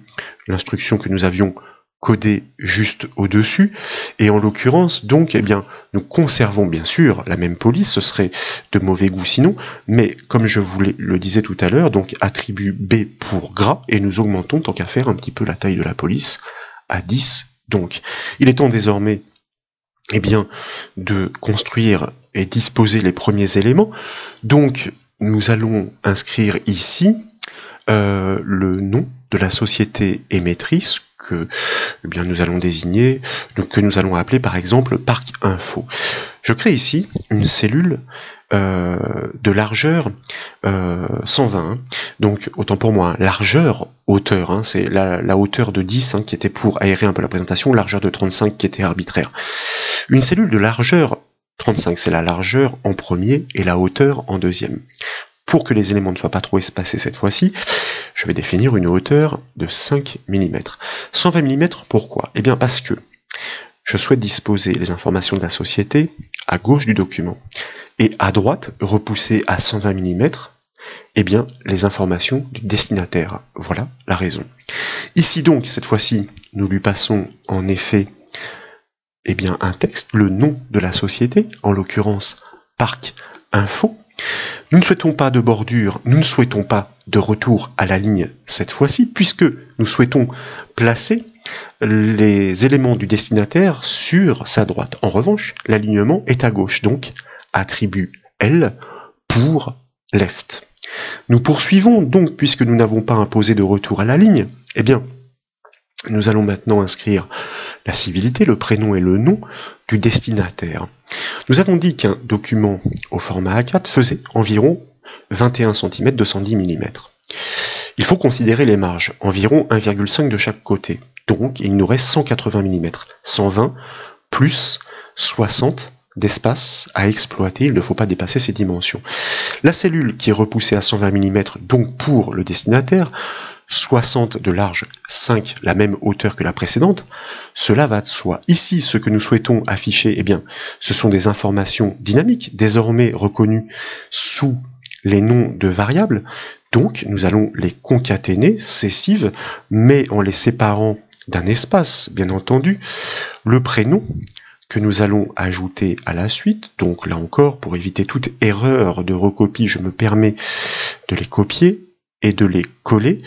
l'instruction que nous avions codée juste au-dessus, et en l'occurrence, donc, eh bien, nous conservons bien sûr la même police, ce serait de mauvais goût sinon, mais comme je vous le disais tout à l'heure, donc attribut B pour gras, et nous augmentons tant qu'à faire un petit peu la taille de la police à 10. Donc, il est temps désormais, eh bien, de construire et disposer les premiers éléments. Donc, nous allons inscrire ici le nom de la société émettrice que eh bien, nous allons désigner, donc, que nous allons appeler par exemple Parc Info. Je crée ici une cellule de largeur 120, donc autant pour moi, largeur, hauteur, hein, c'est la hauteur de 10 qui était pour aérer un peu la présentation, largeur de 35 qui était arbitraire. Une cellule de largeur 35, c'est la largeur en premier et la hauteur en deuxième. Pour que les éléments ne soient pas trop espacés cette fois-ci, je vais définir une hauteur de 5 mm. 120 mm, pourquoi? Eh bien parce que je souhaite disposer les informations de la société à gauche du document, et à droite, repousser à 120 mm, eh bien, les informations du destinataire. Voilà la raison. Ici donc, cette fois-ci, nous lui passons en effet eh bien, un texte, le nom de la société, en l'occurrence Parc Info. Nous ne souhaitons pas de bordure, nous ne souhaitons pas de retour à la ligne cette fois-ci, puisque nous souhaitons placer les éléments du destinataire sur sa droite. En revanche, l'alignement est à gauche, donc attribut L pour left. Nous poursuivons donc, puisque nous n'avons pas imposé de retour à la ligne, eh bien, nous allons maintenant inscrire la civilité, le prénom et le nom du destinataire. Nous avons dit qu'un document au format A4 faisait environ 21 cm 210 mm. Il faut considérer les marges, environ 1,5 de chaque côté. Donc il nous reste 180 mm, 120 plus 60 d'espace à exploiter, il ne faut pas dépasser ces dimensions. La cellule qui est repoussée à 120 mm, donc pour le destinataire, 60 de large, 5 la même hauteur que la précédente, cela va de soi. Ici, ce que nous souhaitons afficher, eh bien, ce sont des informations dynamiques, désormais reconnues sous les noms de variables, donc nous allons les concaténer, cessives, mais en les séparant d'un espace, bien entendu, le prénom que nous allons ajouter à la suite, donc là encore, pour éviter toute erreur de recopie, je me permets de les copier et de les coller,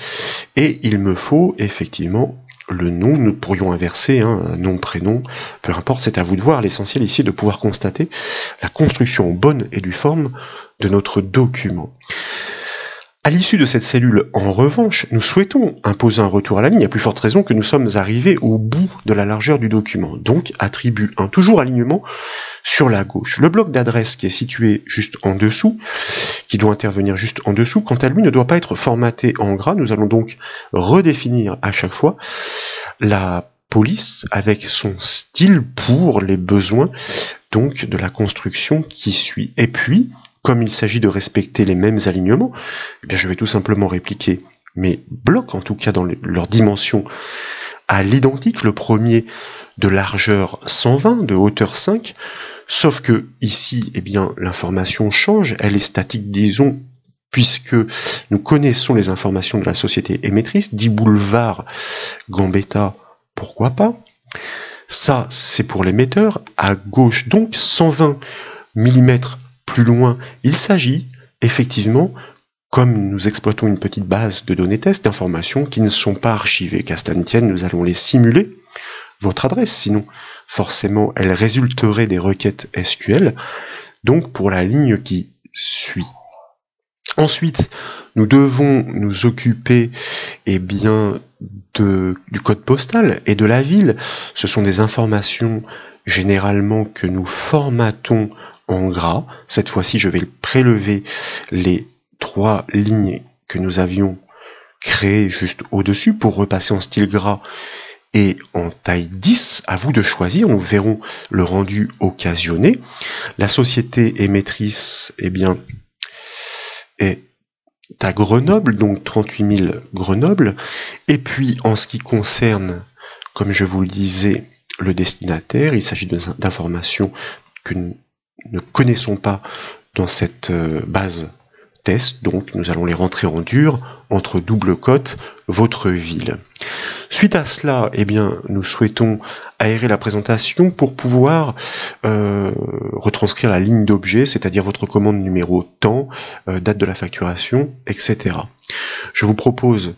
et il me faut effectivement le nom, nous pourrions inverser, nom, prénom, peu importe, c'est à vous de voir, l'essentiel ici est de pouvoir constater la construction en bonne et due forme de notre document. À l'issue de cette cellule, en revanche, nous souhaitons imposer un retour à la ligne, à plus forte raison que nous sommes arrivés au bout de la largeur du document. Donc, attribut 1, toujours alignement sur la gauche. Le bloc d'adresse qui est situé juste en dessous, qui doit intervenir juste en dessous, quant à lui ne doit pas être formaté en gras. Nous allons donc redéfinir à chaque fois la police avec son style pour les besoins donc de la construction qui suit. Et puis, comme il s'agit de respecter les mêmes alignements, eh bien je vais tout simplement répliquer mes blocs, en tout cas dans leur dimension, à l'identique. Le premier de largeur 120, de hauteur 5, sauf que ici, eh bien, l'information change, elle est statique, disons, puisque nous connaissons les informations de la société émettrice, 10 boulevard Gambetta, pourquoi pas. Ça, c'est pour l'émetteur. À gauche, donc, 120 mm plus loin, il s'agit effectivement, comme nous exploitons une petite base de données test, d'informations qui ne sont pas archivées. Qu'à cela ne tienne, nous allons les simuler, votre adresse, sinon forcément elle résulterait des requêtes SQL, donc pour la ligne qui suit. Ensuite, nous devons nous occuper du code postal et de la ville. Ce sont des informations généralement que nous formatons en gras. Cette fois-ci, je vais prélever les 3 lignes que nous avions créées juste au-dessus pour repasser en style gras et en taille 10. À vous de choisir, nous verrons le rendu occasionné. La société émettrice, eh bien, est à Grenoble, donc 38 000 Grenoble. Et puis, en ce qui concerne, comme je vous le disais, le destinataire, il s'agit d'informations que nous ne connaissons pas dans cette base test, donc nous allons les rentrer en dur, entre double cote, votre ville. Suite à cela, eh bien, nous souhaitons aérer la présentation pour pouvoir retranscrire la ligne d'objet, c'est-à-dire votre commande numéro temps, date de la facturation, etc. Je vous propose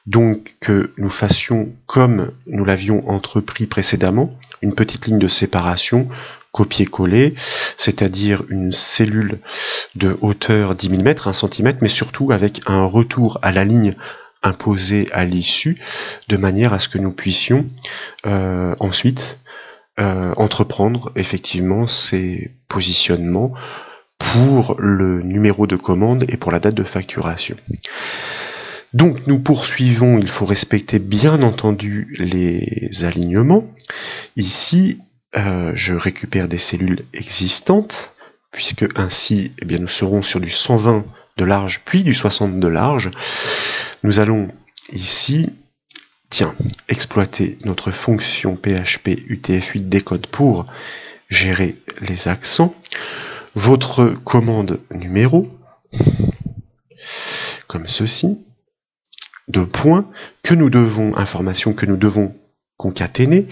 donc que nous fassions comme nous l'avions entrepris précédemment, une petite ligne de séparation, copier-coller, c'est-à-dire une cellule de hauteur 10 mm, 1 cm, mais surtout avec un retour à la ligne imposée à l'issue, de manière à ce que nous puissions ensuite entreprendre effectivement ces positionnements pour le numéro de commande et pour la date de facturation. Donc nous poursuivons, il faut respecter bien entendu les alignements. Ici, je récupère des cellules existantes, puisque ainsi eh bien, nous serons sur du 120 de large, puis du 60 de large. Nous allons ici, exploiter notre fonction PHP UTF-8 décode pour gérer les accents. Votre commande numéro, comme ceci, information que nous devons concaténer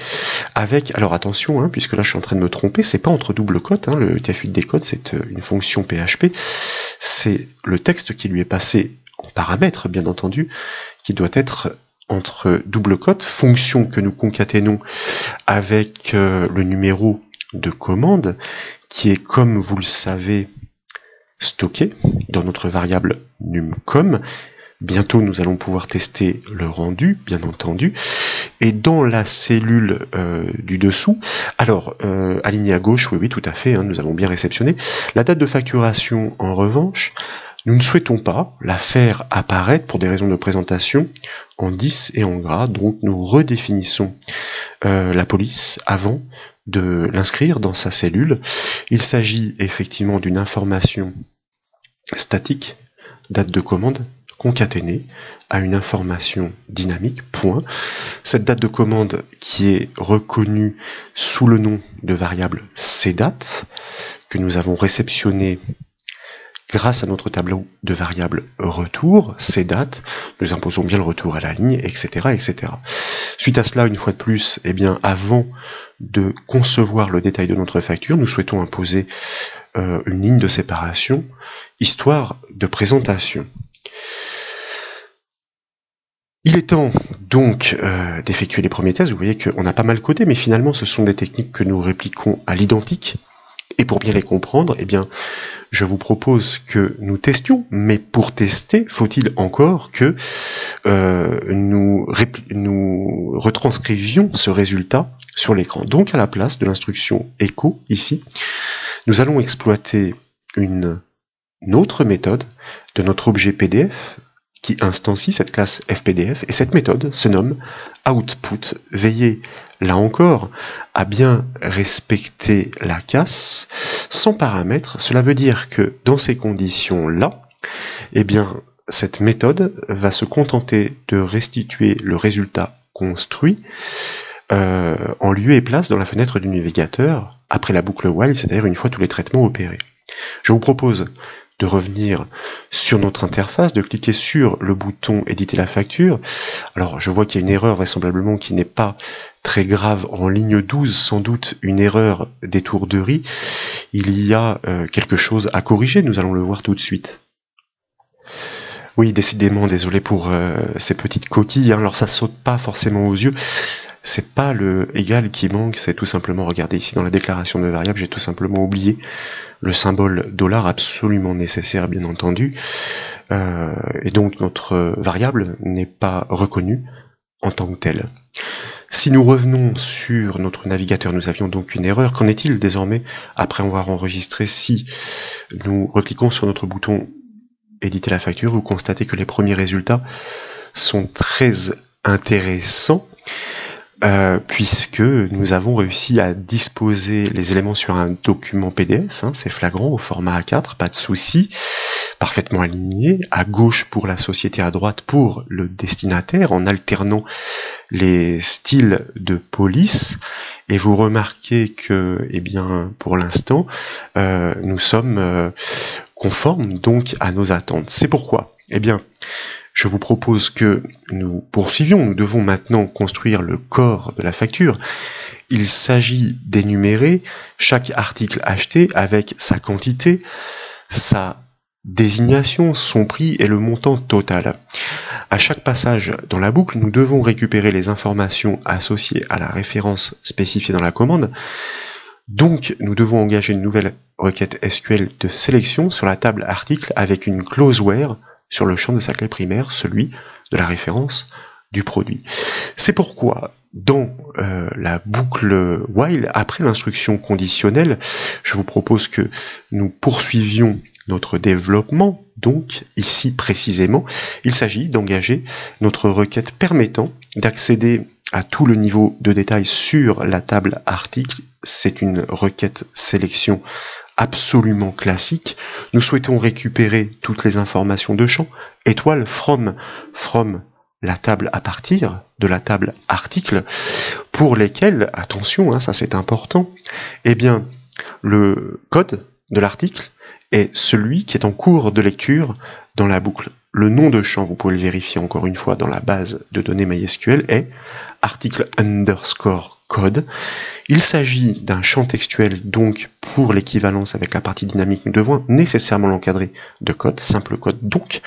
avec, alors attention, puisque là je suis en train de me tromper, c'est pas entre double cote, le UTF-8 décode c'est une fonction PHP, c'est le texte qui lui est passé en paramètre, bien entendu, qui doit être entre double cote, fonction que nous concaténons avec le numéro de commande, qui est, comme vous le savez, stocké dans notre variable numcom. Bientôt, nous allons pouvoir tester le rendu, bien entendu. Et dans la cellule du dessous, alors, aligné à gauche, oui, tout à fait, nous avons bien réceptionné. La date de facturation, en revanche, nous ne souhaitons pas la faire apparaître, pour des raisons de présentation, en 10 et en gras. Donc, nous redéfinissons la police avant de l'inscrire dans sa cellule. Il s'agit effectivement d'une information statique, date de commande, concaténée à une information dynamique, point. Cette date de commande qui est reconnue sous le nom de variable cdate, que nous avons réceptionnée grâce à notre tableau de variables retour, cdate, nous imposons bien le retour à la ligne, etc., etc. Suite à cela, une fois de plus, avant de concevoir le détail de notre facture, nous souhaitons imposer une ligne de séparation, histoire de présentation. Il est temps donc d'effectuer les premiers tests. Vous voyez qu'on a pas mal codé, mais finalement ce sont des techniques que nous répliquons à l'identique. Et pour bien les comprendre, je vous propose que nous testions, mais pour tester, faut-il encore que nous retranscrivions ce résultat sur l'écran. Donc à la place de l'instruction echo, ici, nous allons exploiter une autre méthode de notre objet PDF, qui instancie cette classe fpdf, et cette méthode se nomme output. Veillez, là encore, à bien respecter la casse sans paramètres. Cela veut dire que dans ces conditions-là, cette méthode va se contenter de restituer le résultat construit en lieu et place dans la fenêtre du navigateur après la boucle while, c'est-à-dire une fois tous les traitements opérés. Je vous propose de revenir sur notre interface, de cliquer sur le bouton éditer la facture. Alors je vois qu'il y a une erreur vraisemblablement qui n'est pas très grave en ligne 12, sans doute une erreur d'étourderie. Il y a quelque chose à corriger, nous allons le voir tout de suite. Oui, décidément, désolé pour ces petites coquilles, alors ça saute pas forcément aux yeux. C'est pas le égal qui manque, c'est tout simplement, regardez ici dans la déclaration de variable, j'ai tout simplement oublié le symbole $, absolument nécessaire bien entendu, et donc notre variable n'est pas reconnue en tant que telle. Si nous revenons sur notre navigateur, nous avions donc une erreur. Qu'en est-il désormais après avoir enregistré? Si nous recliquons sur notre bouton éditer la facture, vous constatez que les premiers résultats sont très intéressants, puisque nous avons réussi à disposer les éléments sur un document PDF, c'est flagrant, au format A4, pas de souci, parfaitement aligné, à gauche pour la société, à droite pour le destinataire, en alternant les styles de police, et vous remarquez que, pour l'instant, nous sommes conformes donc à nos attentes. C'est pourquoi, je vous propose que nous poursuivions. Nous devons maintenant construire le corps de la facture. Il s'agit d'énumérer chaque article acheté avec sa quantité, sa désignation, son prix et le montant total. À chaque passage dans la boucle, nous devons récupérer les informations associées à la référence spécifiée dans la commande. Donc, nous devons engager une nouvelle requête SQL de sélection sur la table article avec une clause where sur le champ de sa clé primaire, celui de la référence du produit. C'est pourquoi, dans la boucle while, après l'instruction conditionnelle, je vous propose que nous poursuivions notre développement. Donc, ici précisément, il s'agit d'engager notre requête permettant d'accéder à tout le niveau de détail sur la table article. C'est une requête sélection absolument classique. Nous souhaitons récupérer toutes les informations de champ, étoile from la table à partir de la table article, pour lesquelles, attention, ça c'est important, eh bien, le code de l'article est celui qui est en cours de lecture dans la boucle. Le nom de champ, vous pouvez le vérifier encore une fois dans la base de données MySQL, est article underscore code. Il s'agit d'un champ textuel, donc pour l'équivalence avec la partie dynamique, nous devons nécessairement l'encadrer de code, simple code donc.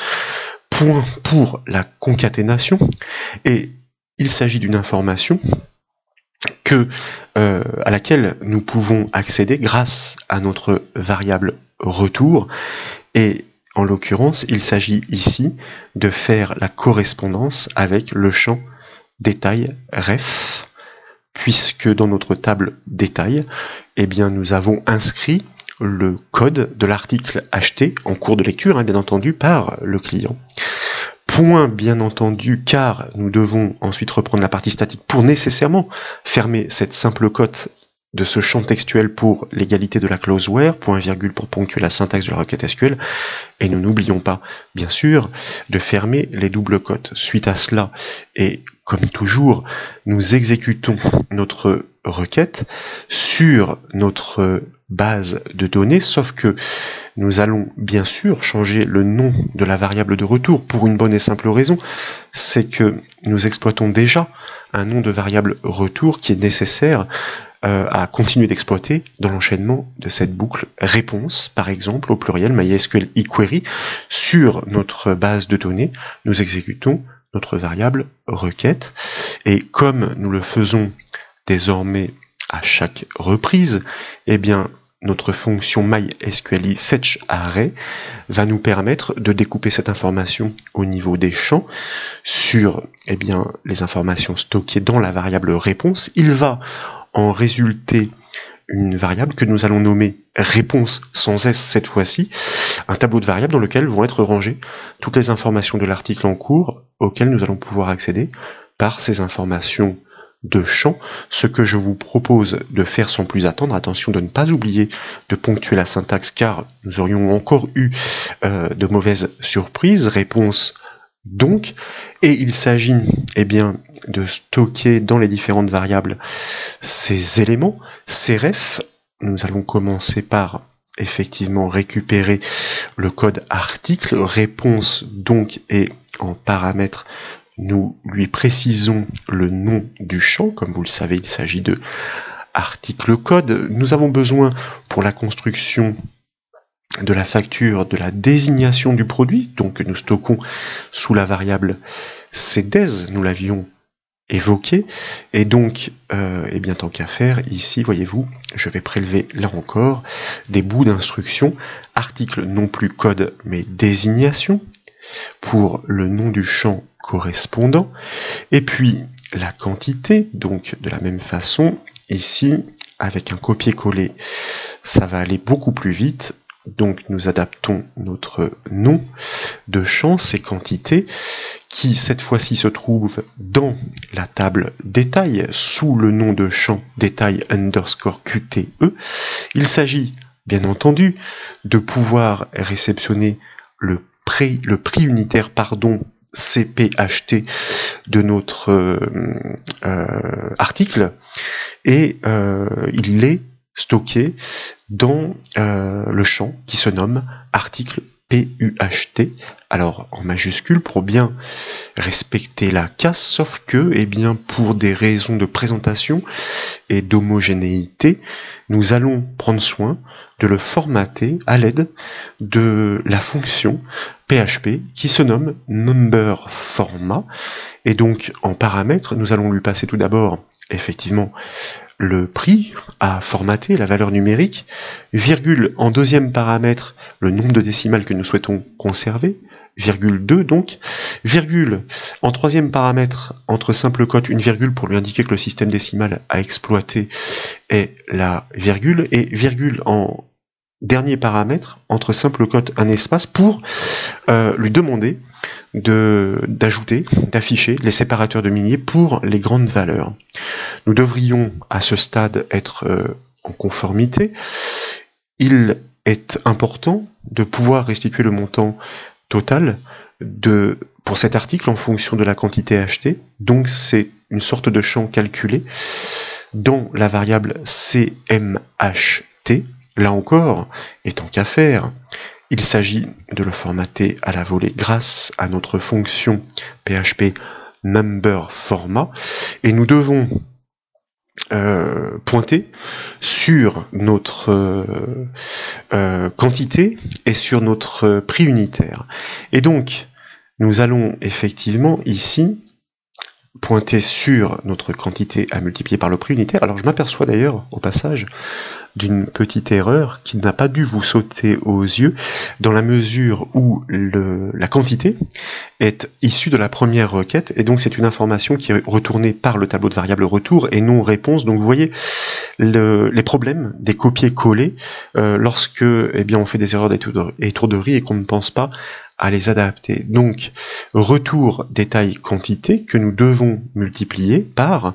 Point pour la concaténation, et il s'agit d'une information à laquelle nous pouvons accéder grâce à notre variable retour, et en l'occurrence, il s'agit ici de faire la correspondance avec le champ détail ref, puisque dans notre table détail, eh bien, nous avons inscrit le code de l'article acheté en cours de lecture, bien entendu, par le client. Point, bien entendu, car nous devons ensuite reprendre la partie statique pour nécessairement fermer cette simple cote de ce champ textuel pour l'égalité de la clause where, point virgule pour ponctuer la syntaxe de la requête SQL, et nous n'oublions pas, bien sûr, de fermer les doubles cotes. Suite à cela, et comme toujours, nous exécutons notre requête sur notre base de données, sauf que nous allons bien sûr changer le nom de la variable de retour pour une bonne et simple raison, c'est que nous exploitons déjà un nom de variable retour qui est nécessaire à continuer d'exploiter dans l'enchaînement de cette boucle réponse, par exemple au pluriel MySQL eQuery. Sur notre base de données, nous exécutons notre variable requête, et comme nous le faisons désormais à chaque reprise, eh bien notre fonction MySQL fetch array va nous permettre de découper cette information au niveau des champs sur les informations stockées dans la variable réponse. Il va en résulter une variable que nous allons nommer réponse sans S cette fois-ci, un tableau de variables dans lequel vont être rangées toutes les informations de l'article en cours auxquelles nous allons pouvoir accéder par ces informations de champ. Ce que je vous propose de faire sans plus attendre, attention de ne pas oublier de ponctuer la syntaxe car nous aurions encore eu de mauvaises surprises. Réponse donc, et il s'agit de stocker dans les différentes variables ces éléments, ces refs. Nous allons commencer par effectivement récupérer le code article, réponse donc, et en paramètre nous lui précisons le nom du champ. Comme vous le savez, il s'agit de article code. Nous avons besoin pour la construction de la facture de la désignation du produit, donc nous stockons sous la variable cdes, nous l'avions évoqué, et donc tant qu'à faire, ici voyez-vous, je vais prélever là encore des bouts d'instructions, article non plus code mais désignation, pour le nom du champ correspondant, et puis la quantité, donc de la même façon, ici, avec un copier-coller, ça va aller beaucoup plus vite, donc nous adaptons notre nom de champ, ces quantités, qui cette fois-ci se trouvent dans la table détail, sous le nom de champ détail underscore QTE. Il s'agit, bien entendu, de pouvoir réceptionner le prix unitaire, CPHT de notre article, et il est stocké dans le champ qui se nomme article PUHT, alors en majuscule pour bien respecter la casse, sauf que, pour des raisons de présentation et d'homogénéité, nous allons prendre soin de le formater à l'aide de la fonction PHP qui se nomme numberFormat, et donc en paramètre, nous allons lui passer tout d'abord effectivement le prix à formater, la valeur numérique, virgule en deuxième paramètre, le nombre de décimales que nous souhaitons conserver, virgule 2 donc, virgule en troisième paramètre, entre simple cote, une virgule pour lui indiquer que le système décimal à exploiter est la virgule, et virgule en dernier paramètre, entre simple cote un espace, pour lui demander d'ajouter, d'afficher les séparateurs de minier pour les grandes valeurs. Nous devrions à ce stade être en conformité. Il est important de pouvoir restituer le montant total pour cet article en fonction de la quantité achetée. Donc c'est une sorte de champ calculé dans la variable CMHT. Là encore, et tant qu'à faire, il s'agit de le formater à la volée grâce à notre fonction PHP numberFormat, et nous devons pointer sur notre quantité et sur notre prix unitaire. Et donc, nous allons effectivement ici pointer sur notre quantité à multiplier par le prix unitaire. Alors je m'aperçois d'ailleurs au passage d'une petite erreur qui n'a pas dû vous sauter aux yeux, dans la mesure où la quantité est issue de la première requête, et donc c'est une information qui est retournée par le tableau de variables retour et non réponse. Donc vous voyez les problèmes des copier-coller lorsque on fait des erreurs d'étourderie et qu'on ne pense pas à les adapter. Donc, retour détail quantité que nous devons multiplier par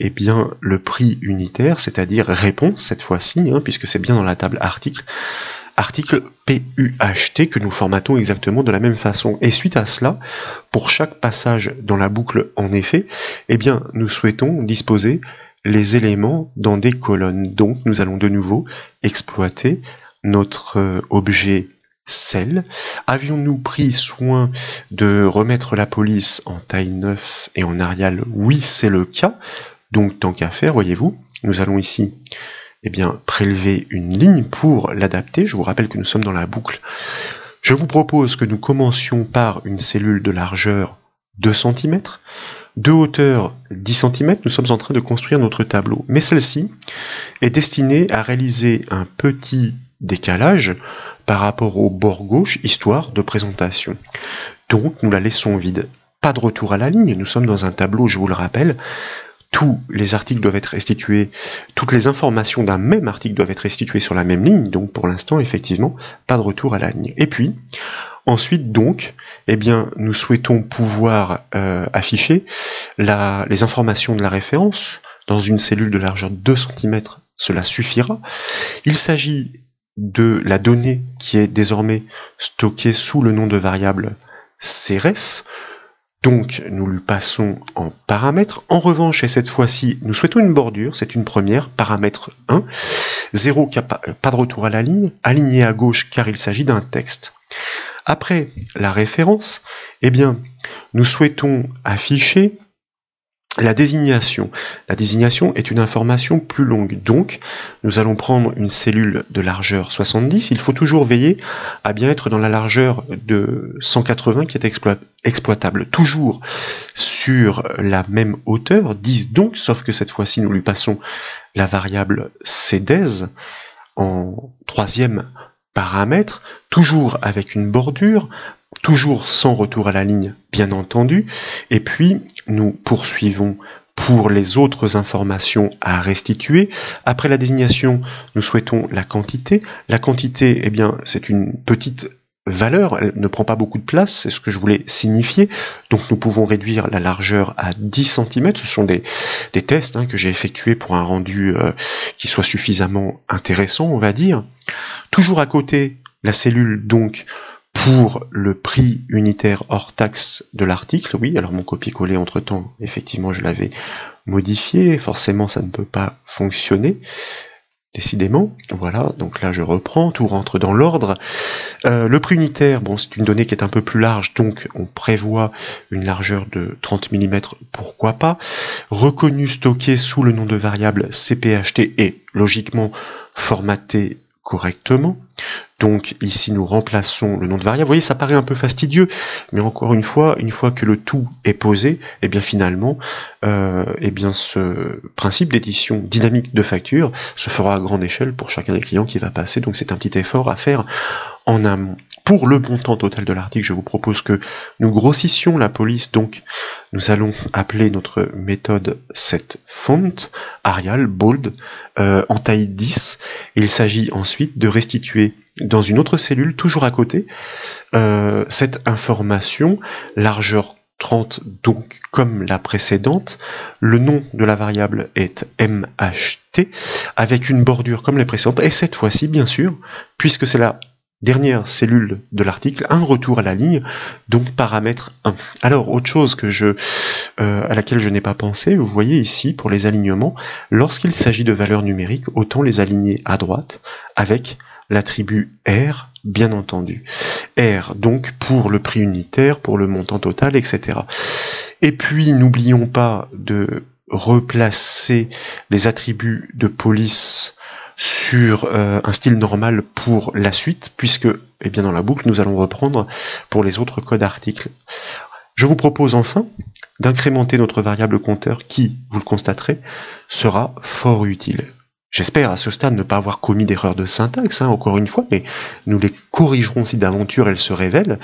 le prix unitaire, c'est-à-dire réponse cette fois-ci, puisque c'est bien dans la table article PUHT que nous formatons exactement de la même façon. Et suite à cela, pour chaque passage dans la boucle en effet, nous souhaitons disposer les éléments dans des colonnes. Donc, nous allons de nouveau exploiter notre objet cell. Avions-nous pris soin de remettre la police en taille 9 et en Arial? Oui, c'est le cas. Donc, tant qu'à faire, voyez-vous, nous allons ici prélever une ligne pour l'adapter. Je vous rappelle que nous sommes dans la boucle. Je vous propose que nous commencions par une cellule de largeur 2 cm, de hauteur 10 cm. Nous sommes en train de construire notre tableau. Mais celle-ci est destinée à réaliser un petit décalage par rapport au bord gauche, histoire de présentation. Donc, nous la laissons vide. Pas de retour à la ligne, nous sommes dans un tableau, je vous le rappelle. Tous les articles doivent être restitués, toutes les informations d'un même article doivent être restituées sur la même ligne, donc pour l'instant, effectivement, pas de retour à la ligne. Et puis, ensuite, donc, nous souhaitons pouvoir afficher les informations de la référence dans une cellule de largeur 2 cm, cela suffira. Il s'agit de la donnée qui est désormais stockée sous le nom de variable cref. Donc nous lui passons en paramètre. En revanche, et cette fois-ci, nous souhaitons une bordure, c'est une première, paramètre 1, 0, pas de retour à la ligne, aligné à gauche car il s'agit d'un texte. Après la référence, nous souhaitons afficher la désignation. La désignation est une information plus longue. Donc, nous allons prendre une cellule de largeur 70. Il faut toujours veiller à bien être dans la largeur de 180 qui est exploitable. Toujours sur la même hauteur, 10 donc, sauf que cette fois-ci, nous lui passons la variable cdes en troisième paramètre, toujours avec une bordure, toujours sans retour à la ligne, bien entendu, et puis nous poursuivons pour les autres informations à restituer. Après la désignation, nous souhaitons la quantité. La quantité, c'est une petite valeur, elle ne prend pas beaucoup de place, c'est ce que je voulais signifier, donc nous pouvons réduire la largeur à 10 cm, ce sont des tests que j'ai effectués pour un rendu qui soit suffisamment intéressant, on va dire. Toujours à côté, la cellule donc pour le prix unitaire hors taxe de l'article, oui, alors mon copier-coller entre-temps, effectivement, je l'avais modifié, forcément ça ne peut pas fonctionner, décidément, voilà, donc là je reprends, tout rentre dans l'ordre. Le prix unitaire, bon, c'est une donnée qui est un peu plus large, donc on prévoit une largeur de 30 mm, pourquoi pas. Reconnu, stocké sous le nom de variable CPHT et logiquement formaté correctement. Donc ici nous remplaçons le nom de variable. Vous voyez, ça paraît un peu fastidieux, mais encore une fois que le tout est posé, finalement, ce principe d'édition dynamique de facture se fera à grande échelle pour chacun des clients qui va passer. Donc c'est un petit effort à faire en amont. Pour le montant total de l'article, je vous propose que nous grossissions la police, donc nous allons appeler notre méthode set font, Arial, bold, en taille 10. Il s'agit ensuite de restituer dans une autre cellule, toujours à côté, cette information, largeur 30, donc comme la précédente. Le nom de la variable est MHT, avec une bordure comme les précédentes, et cette fois-ci, bien sûr, puisque c'est la dernière cellule de l'article, un retour à la ligne, donc paramètre 1. Alors, autre chose à laquelle je n'ai pas pensé, vous voyez ici, pour les alignements, lorsqu'il s'agit de valeurs numériques, autant les aligner à droite, avec l'attribut R, bien entendu. R, donc, pour le prix unitaire, pour le montant total, etc. Et puis, n'oublions pas de replacer les attributs de police sur un style normal pour la suite, puisque eh bien, dans la boucle, nous allons reprendre pour les autres codes articles. Je vous propose enfin d'incrémenter notre variable compteur qui, vous le constaterez, sera fort utile. J'espère à ce stade ne pas avoir commis d'erreur de syntaxe, encore une fois, mais nous les corrigerons si d'aventure elles se révèlent.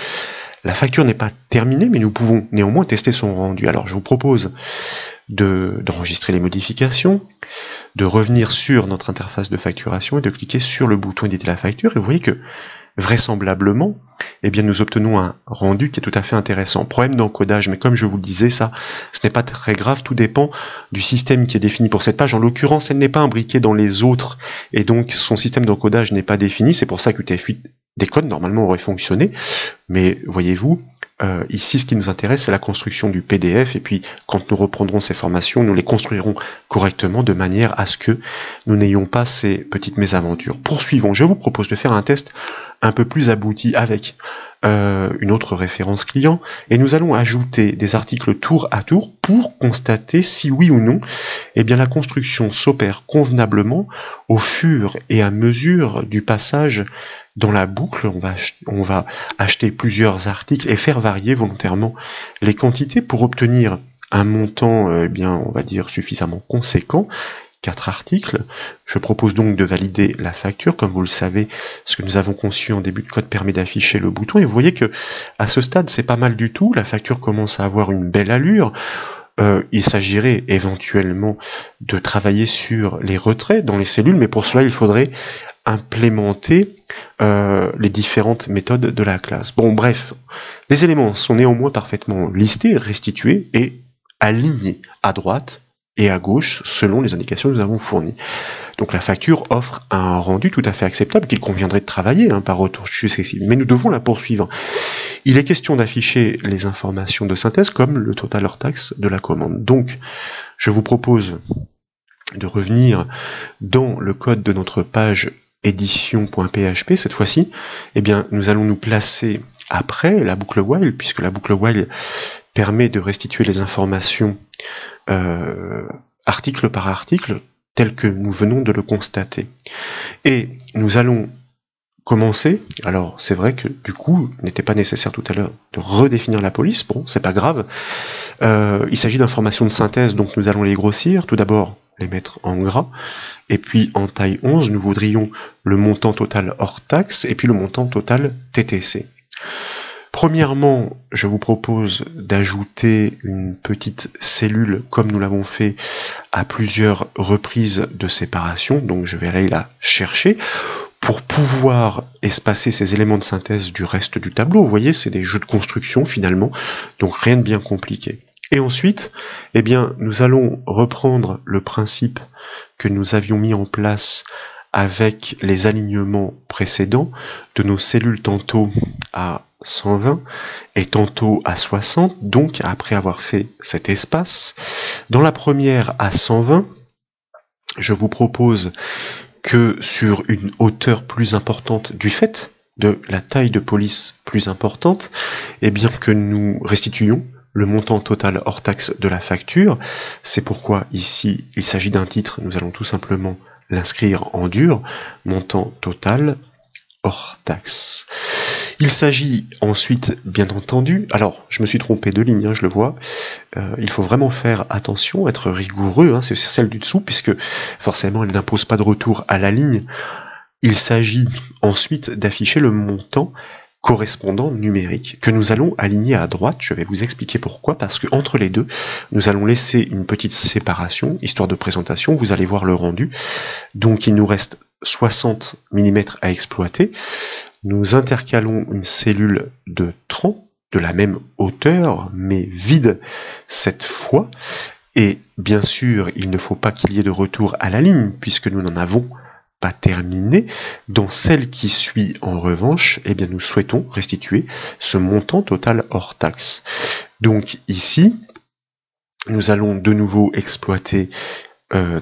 La facture n'est pas terminée, mais nous pouvons néanmoins tester son rendu. Alors je vous propose d'enregistrer les modifications, de revenir sur notre interface de facturation et de cliquer sur le bouton éditer la facture, et vous voyez que vraisemblablement, eh bien, nous obtenons un rendu qui est tout à fait intéressant. Problème d'encodage, mais comme je vous le disais, ça, ce n'est pas très grave, tout dépend du système qui est défini pour cette page. En l'occurrence, elle n'est pas imbriquée dans les autres, et donc son système d'encodage n'est pas défini, c'est pour ça que UTF-8 décode, normalement aurait fonctionné, mais voyez-vous, ici, ce qui nous intéresse, c'est la construction du PDF, et puis quand nous reprendrons ces formations, nous les construirons correctement de manière à ce que nous n'ayons pas ces petites mésaventures. Poursuivons, je vous propose de faire un test un peu plus abouti avec une autre référence client, et nous allons ajouter des articles tour à tour pour constater si oui ou non, eh bien, la construction s'opère convenablement au fur et à mesure du passage dans la boucle. On va acheter plusieurs articles et faire varier volontairement les quantités pour obtenir un montant, eh bien, on va dire suffisamment conséquent. 4 articles. Je propose donc de valider la facture. Comme vous le savez, ce que nous avons conçu en début de code permet d'afficher le bouton. Et vous voyez que à ce stade, c'est pas mal du tout. La facture commence à avoir une belle allure. Il s'agirait éventuellement de travailler sur les retraits dans les cellules, mais pour cela, il faudrait implémenter les différentes méthodes de la classe. Bon, bref, les éléments sont néanmoins parfaitement listés, restitués et alignés à droite et à gauche selon les indications que nous avons fournies. Donc la facture offre un rendu tout à fait acceptable qu'il conviendrait de travailler par retour successif, mais nous devons la poursuivre. Il est question d'afficher les informations de synthèse comme le total hors taxe de la commande. Donc je vous propose de revenir dans le code de notre page édition.php. Cette fois-ci, eh bien, nous allons nous placer après la boucle while, puisque la boucle while permet de restituer les informations article par article, tel que nous venons de le constater. Et nous allons commencer, alors c'est vrai que du coup, il n'était pas nécessaire tout à l'heure de redéfinir la police, bon, c'est pas grave. Il s'agit d'informations de synthèse, donc nous allons les grossir. Tout d'abord, les mettre en gras, et puis en taille 11, nous voudrions le montant total hors taxe, et puis le montant total TTC. Premièrement, je vous propose d'ajouter une petite cellule, comme nous l'avons fait à plusieurs reprises de séparation, donc je vais aller la chercher, pour pouvoir espacer ces éléments de synthèse du reste du tableau. Vous voyez, c'est des jeux de construction finalement, donc rien de bien compliqué. Et ensuite, eh bien, nous allons reprendre le principe que nous avions mis en place avec les alignements précédents de nos cellules tantôt à 120 et tantôt à 60, donc après avoir fait cet espace. Dans la première à 120, je vous propose que sur une hauteur plus importante du fait de la taille de police plus importante, eh bien que nous restituions le montant total hors taxe de la facture. C'est pourquoi ici il s'agit d'un titre, nous allons tout simplement l'inscrire en dur, montant total hors taxe. Il s'agit ensuite, bien entendu, alors je me suis trompé de ligne, je le vois, il faut vraiment faire attention, être rigoureux, c'est celle du dessous, puisque forcément elle n'impose pas de retour à la ligne. Il s'agit ensuite d'afficher le montant correspondants numériques que nous allons aligner à droite. Je vais vous expliquer pourquoi, parce que entre les deux, nous allons laisser une petite séparation, histoire de présentation. Vous allez voir le rendu. Donc il nous reste 60 mm à exploiter. Nous intercalons une cellule de 30 de la même hauteur, mais vide cette fois. Et bien sûr, il ne faut pas qu'il y ait de retour à la ligne, puisque nous n'en avons pas terminé. Dans celle qui suit, en revanche, eh bien, nous souhaitons restituer ce montant total hors taxe. Donc ici, nous allons de nouveau exploiter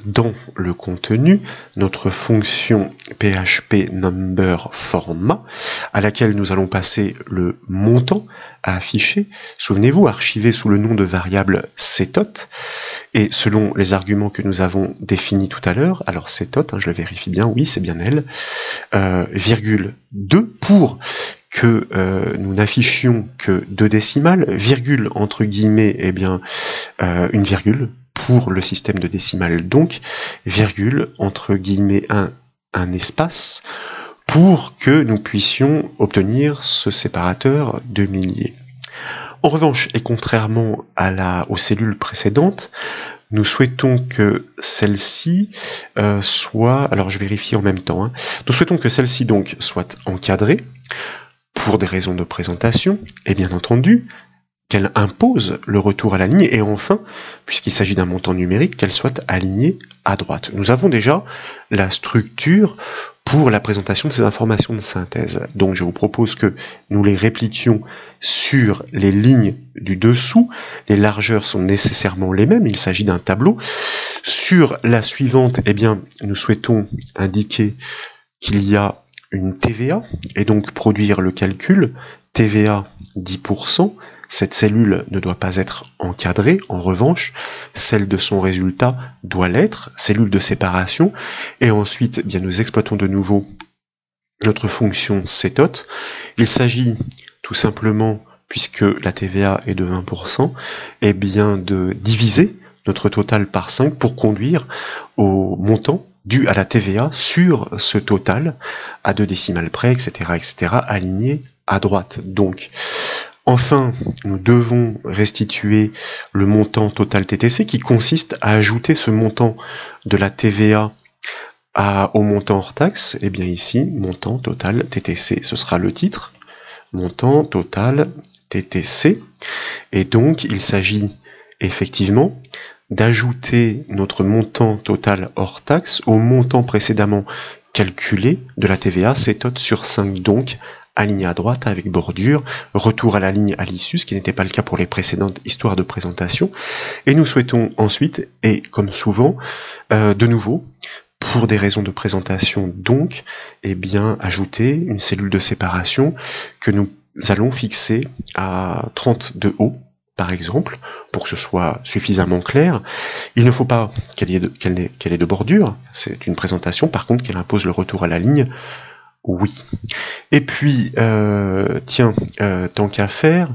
dans le contenu notre fonction PHP number format à laquelle nous allons passer le montant à afficher. Souvenez-vous, archivé sous le nom de variable ctot, et selon les arguments que nous avons définis tout à l'heure, alors ctot, je le vérifie bien, oui c'est bien elle, virgule 2 pour que nous n'affichions que 2 décimales, virgule entre guillemets, eh bien une virgule pour le système de décimales, donc virgule entre guillemets un espace pour que nous puissions obtenir ce séparateur de milliers. En revanche, et contrairement aux cellules précédentes, nous souhaitons que celle-ci soit, alors je vérifie en même temps, nous souhaitons que celle-ci donc soit encadrée pour des raisons de présentation, et bien entendu, qu'elle impose le retour à la ligne, et enfin, puisqu'il s'agit d'un montant numérique, qu'elle soit alignée à droite. Nous avons déjà la structure pour la présentation de ces informations de synthèse. Donc je vous propose que nous les répliquions sur les lignes du dessous. Les largeurs sont nécessairement les mêmes, il s'agit d'un tableau. Sur la suivante, eh bien, nous souhaitons indiquer qu'il y a une TVA, et donc produire le calcul, TVA 10%, cette cellule ne doit pas être encadrée, en revanche, celle de son résultat doit l'être, cellule de séparation, et ensuite, eh bien, nous exploitons de nouveau notre fonction ctot. Il s'agit tout simplement, puisque la TVA est de 20%, eh bien, de diviser notre total par 5 pour conduire au montant dû à la TVA sur ce total, à 2 décimales près, etc., aligné à droite. Donc, enfin, nous devons restituer le montant total TTC qui consiste à ajouter ce montant de la TVA au montant hors taxe. Et bien ici, montant total TTC, ce sera le titre, montant total TTC. Et donc, il s'agit effectivement d'ajouter notre montant total hors taxe au montant précédemment calculé de la TVA, ctot sur 5, donc aligné à droite avec bordure, retour à la ligne à l'issue, ce qui n'était pas le cas pour les précédentes histoires de présentation. Et nous souhaitons ensuite, et comme souvent, de nouveau, pour des raisons de présentation donc, eh bien, ajouter une cellule de séparation que nous allons fixer à 30 de haut, par exemple, pour que ce soit suffisamment clair. Il ne faut pas qu'elle ait de bordure, c'est une présentation, par contre qu'elle impose le retour à la ligne, oui. Et puis, tant qu'à faire,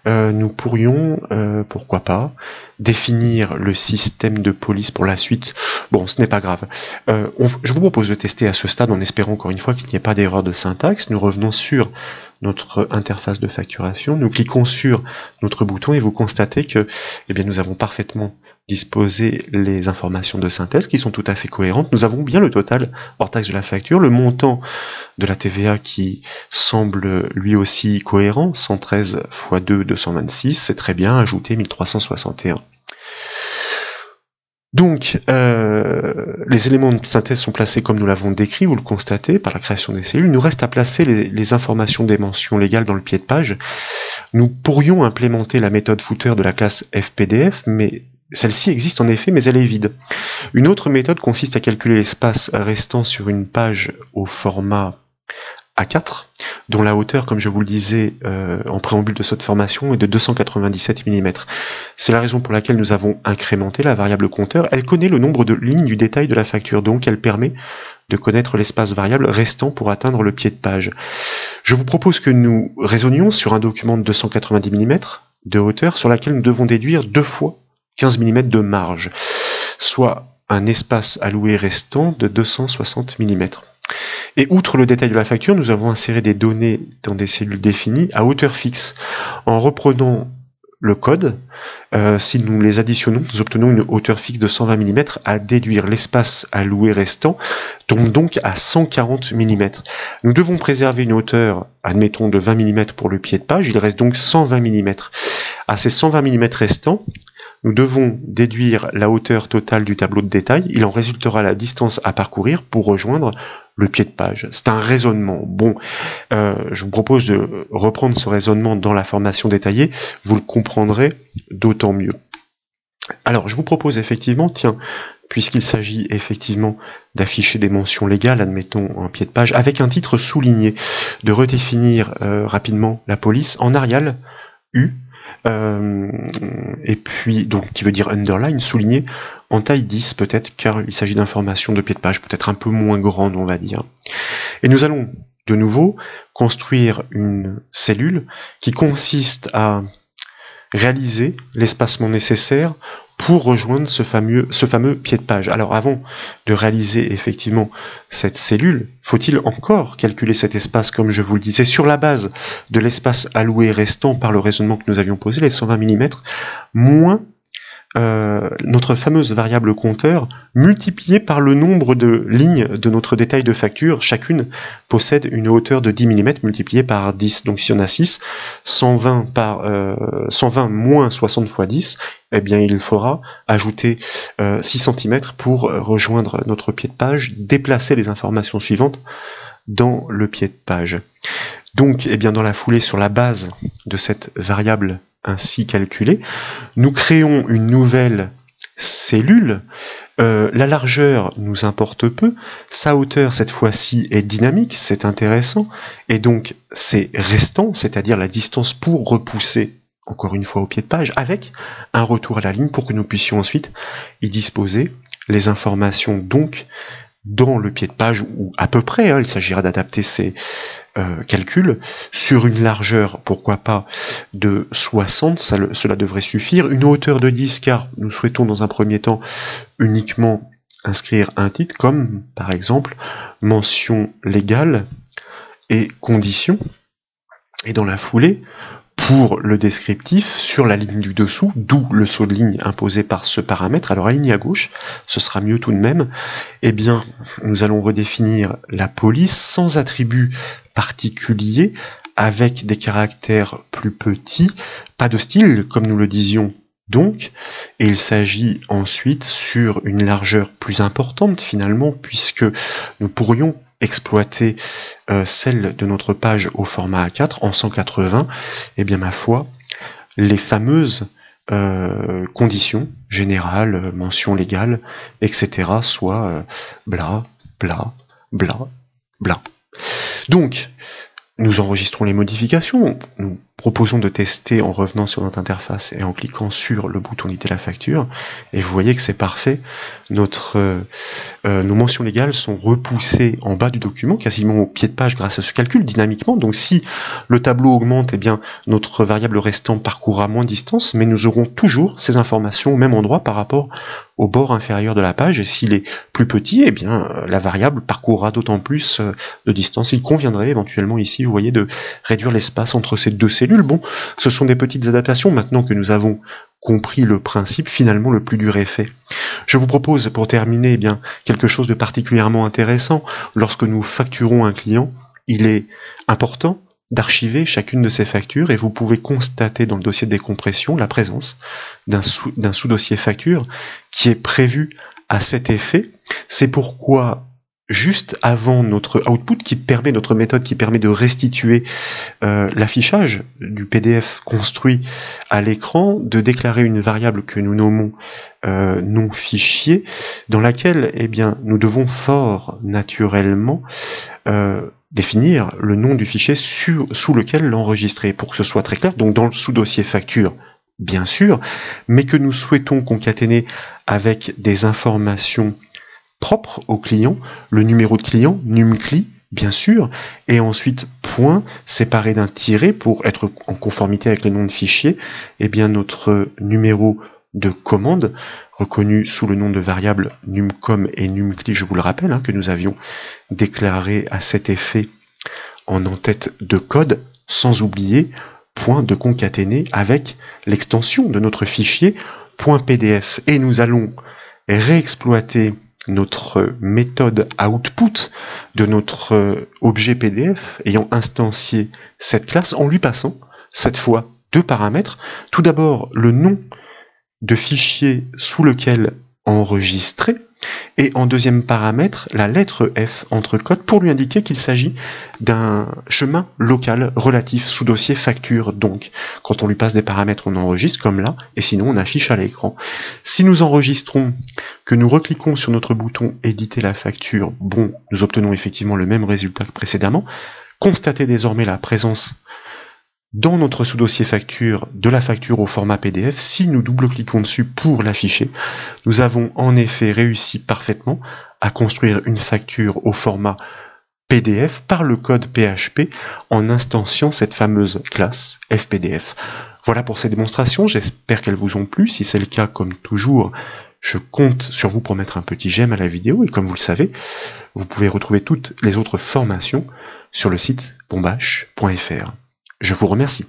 nous pourrions, pourquoi pas, définir le système de police pour la suite. Bon, ce n'est pas grave. Je vous propose de tester à ce stade en espérant encore une fois qu'il n'y ait pas d'erreur de syntaxe. Nous revenons sur notre interface de facturation, nous cliquons sur notre bouton et vous constatez que eh bien, nous avons parfaitement disposé les informations de synthèse qui sont tout à fait cohérentes. Nous avons bien le total hors taxe de la facture, le montant de la TVA qui semble lui aussi cohérent, 113 x 2, 226, c'est très bien, ajouté 1361. Donc, les éléments de synthèse sont placés comme nous l'avons décrit, vous le constatez, par la création des cellules. Il nous reste à placer les informations des mentions légales dans le pied de page. Nous pourrions implémenter la méthode footer de la classe FPDF, mais celle-ci existe en effet, mais elle est vide. Une autre méthode consiste à calculer l'espace restant sur une page au format A4, dont la hauteur, comme je vous le disais en préambule de cette formation, est de 297 mm. C'est la raison pour laquelle nous avons incrémenté la variable compteur. Elle connaît le nombre de lignes du détail de la facture, donc elle permet de connaître l'espace variable restant pour atteindre le pied de page. Je vous propose que nous raisonnions sur un document de 290 mm de hauteur, sur laquelle nous devons déduire 2 fois 15 mm de marge, soit un espace alloué restant de 260 mm. Et outre le détail de la facture, nous avons inséré des données dans des cellules définies à hauteur fixe. En reprenant le code, si nous les additionnons, nous obtenons une hauteur fixe de 120 mm à déduire. L'espace alloué restant tombe donc à 140 mm. Nous devons préserver une hauteur, admettons, de 20 mm pour le pied de page, il reste donc 120 mm. À ces 120 mm restants, nous devons déduire la hauteur totale du tableau de détail. Il en résultera la distance à parcourir pour rejoindre le pied de page. C'est un raisonnement. Bon, je vous propose de reprendre ce raisonnement dans la formation détaillée. Vous le comprendrez d'autant mieux. Alors, je vous propose effectivement, tiens, puisqu'il s'agit effectivement d'afficher des mentions légales, admettons un pied de page, avec un titre souligné, de redéfinir rapidement la police en Arial U, et puis donc qui veut dire underline, souligné en taille 10 peut-être, car il s'agit d'informations de pied de page peut-être un peu moins grandes, on va dire. Et nous allons de nouveau construire une cellule qui consiste à réaliser l'espacement nécessaire pour rejoindre ce fameux pied de page. Alors avant de réaliser effectivement cette cellule, faut-il encore calculer cet espace, comme je vous le disais, sur la base de l'espace alloué restant par le raisonnement que nous avions posé, les 120 mm, moins notre fameuse variable compteur multipliée par le nombre de lignes de notre détail de facture. Chacune possède une hauteur de 10 mm multipliée par 10. Donc si on a 6, 120 moins 60 fois 10, eh bien il faudra ajouter 6 cm pour rejoindre notre pied de page, déplacer les informations suivantes dans le pied de page. Donc, eh bien, dans la foulée, sur la base de cette variable ainsi calculée, nous créons une nouvelle cellule. La largeur nous importe peu, sa hauteur cette fois-ci est dynamique, c'est intéressant, et donc c'est restant, c'est-à-dire la distance pour repousser encore une fois au pied de page, avec un retour à la ligne pour que nous puissions ensuite y disposer les informations donc dans le pied de page, ou à peu près, il s'agira d'adapter ces calculs, sur une largeur, pourquoi pas, de 60, cela devrait suffire, une hauteur de 10, car nous souhaitons dans un premier temps uniquement inscrire un titre, comme par exemple mention légale et conditions, et dans la foulée, pour le descriptif, sur la ligne du dessous, d'où le saut de ligne imposé par ce paramètre, alors aligné à gauche, ce sera mieux tout de même, eh bien, nous allons redéfinir la police sans attribut particulier, avec des caractères plus petits, pas de style, comme nous le disions donc, et il s'agit ensuite sur une largeur plus importante finalement, puisque nous pourrions exploiter celle de notre page au format A4 en 180, et bien ma foi, les fameuses conditions générales, mentions légales, etc., soit bla, bla, bla, bla. Donc, nous enregistrons les modifications, nous proposons de tester en revenant sur notre interface et en cliquant sur le bouton éditer la facture, et vous voyez que c'est parfait, nos mentions légales sont repoussées en bas du document, quasiment au pied de page grâce à ce calcul dynamiquement, donc si le tableau augmente, eh bien notre variable restant parcourra moins de distance, mais nous aurons toujours ces informations au même endroit par rapport au bord inférieur de la page, et s'il est plus petit, eh bien la variable parcourra d'autant plus de distance. Il conviendrait éventuellement ici, vous voyez, de réduire l'espace entre ces deux cellules. Bon, ce sont des petites adaptations, maintenant que nous avons compris le principe, finalement le plus dur est fait. Je vous propose pour terminer, eh bien, quelque chose de particulièrement intéressant. Lorsque nous facturons un client, il est important d'archiver chacune de ces factures, et vous pouvez constater dans le dossier de décompression la présence d'un sous-dossier facture qui est prévu à cet effet. C'est pourquoi juste avant notre output, notre méthode qui permet de restituer l'affichage du PDF construit à l'écran, de déclarer une variable que nous nommons non fichier, dans laquelle eh bien, nous devons fort naturellement définir le nom du fichier sous lequel l'enregistrer, pour que ce soit très clair, donc dans le sous-dossier facture, bien sûr, mais que nous souhaitons concaténer avec des informations propre au client, le numéro de client, numcli, bien sûr, et ensuite point séparé d'un tiret pour être en conformité avec le nom de fichier, et bien notre numéro de commande, reconnu sous le nom de variable numcom et numcli, je vous le rappelle, que nous avions déclaré à cet effet en en-tête de code, sans oublier point de concaténer avec l'extension de notre fichier .pdf. Et nous allons réexploiter notre méthode output de notre objet PDF ayant instancié cette classe en lui passant cette fois deux paramètres. Tout d'abord le nom de fichier sous lequel enregistrer, et en deuxième paramètre la lettre F entre cotes pour lui indiquer qu'il s'agit d'un chemin local relatif sous dossier facture. Donc quand on lui passe des paramètres on enregistre comme là, et sinon on affiche à l'écran. Si nous enregistrons, que nous recliquons sur notre bouton éditer la facture, bon, nous obtenons effectivement le même résultat que précédemment. Constatez désormais la présence dans notre sous-dossier facture de la facture au format PDF. Si nous double-cliquons dessus pour l'afficher, nous avons en effet réussi parfaitement à construire une facture au format PDF par le code PHP en instanciant cette fameuse classe FPDF. Voilà pour ces démonstrations, j'espère qu'elles vous ont plu. Si c'est le cas, comme toujours, je compte sur vous pour mettre un petit j'aime à la vidéo, et comme vous le savez, vous pouvez retrouver toutes les autres formations sur le site bombache.fr. Je vous remercie.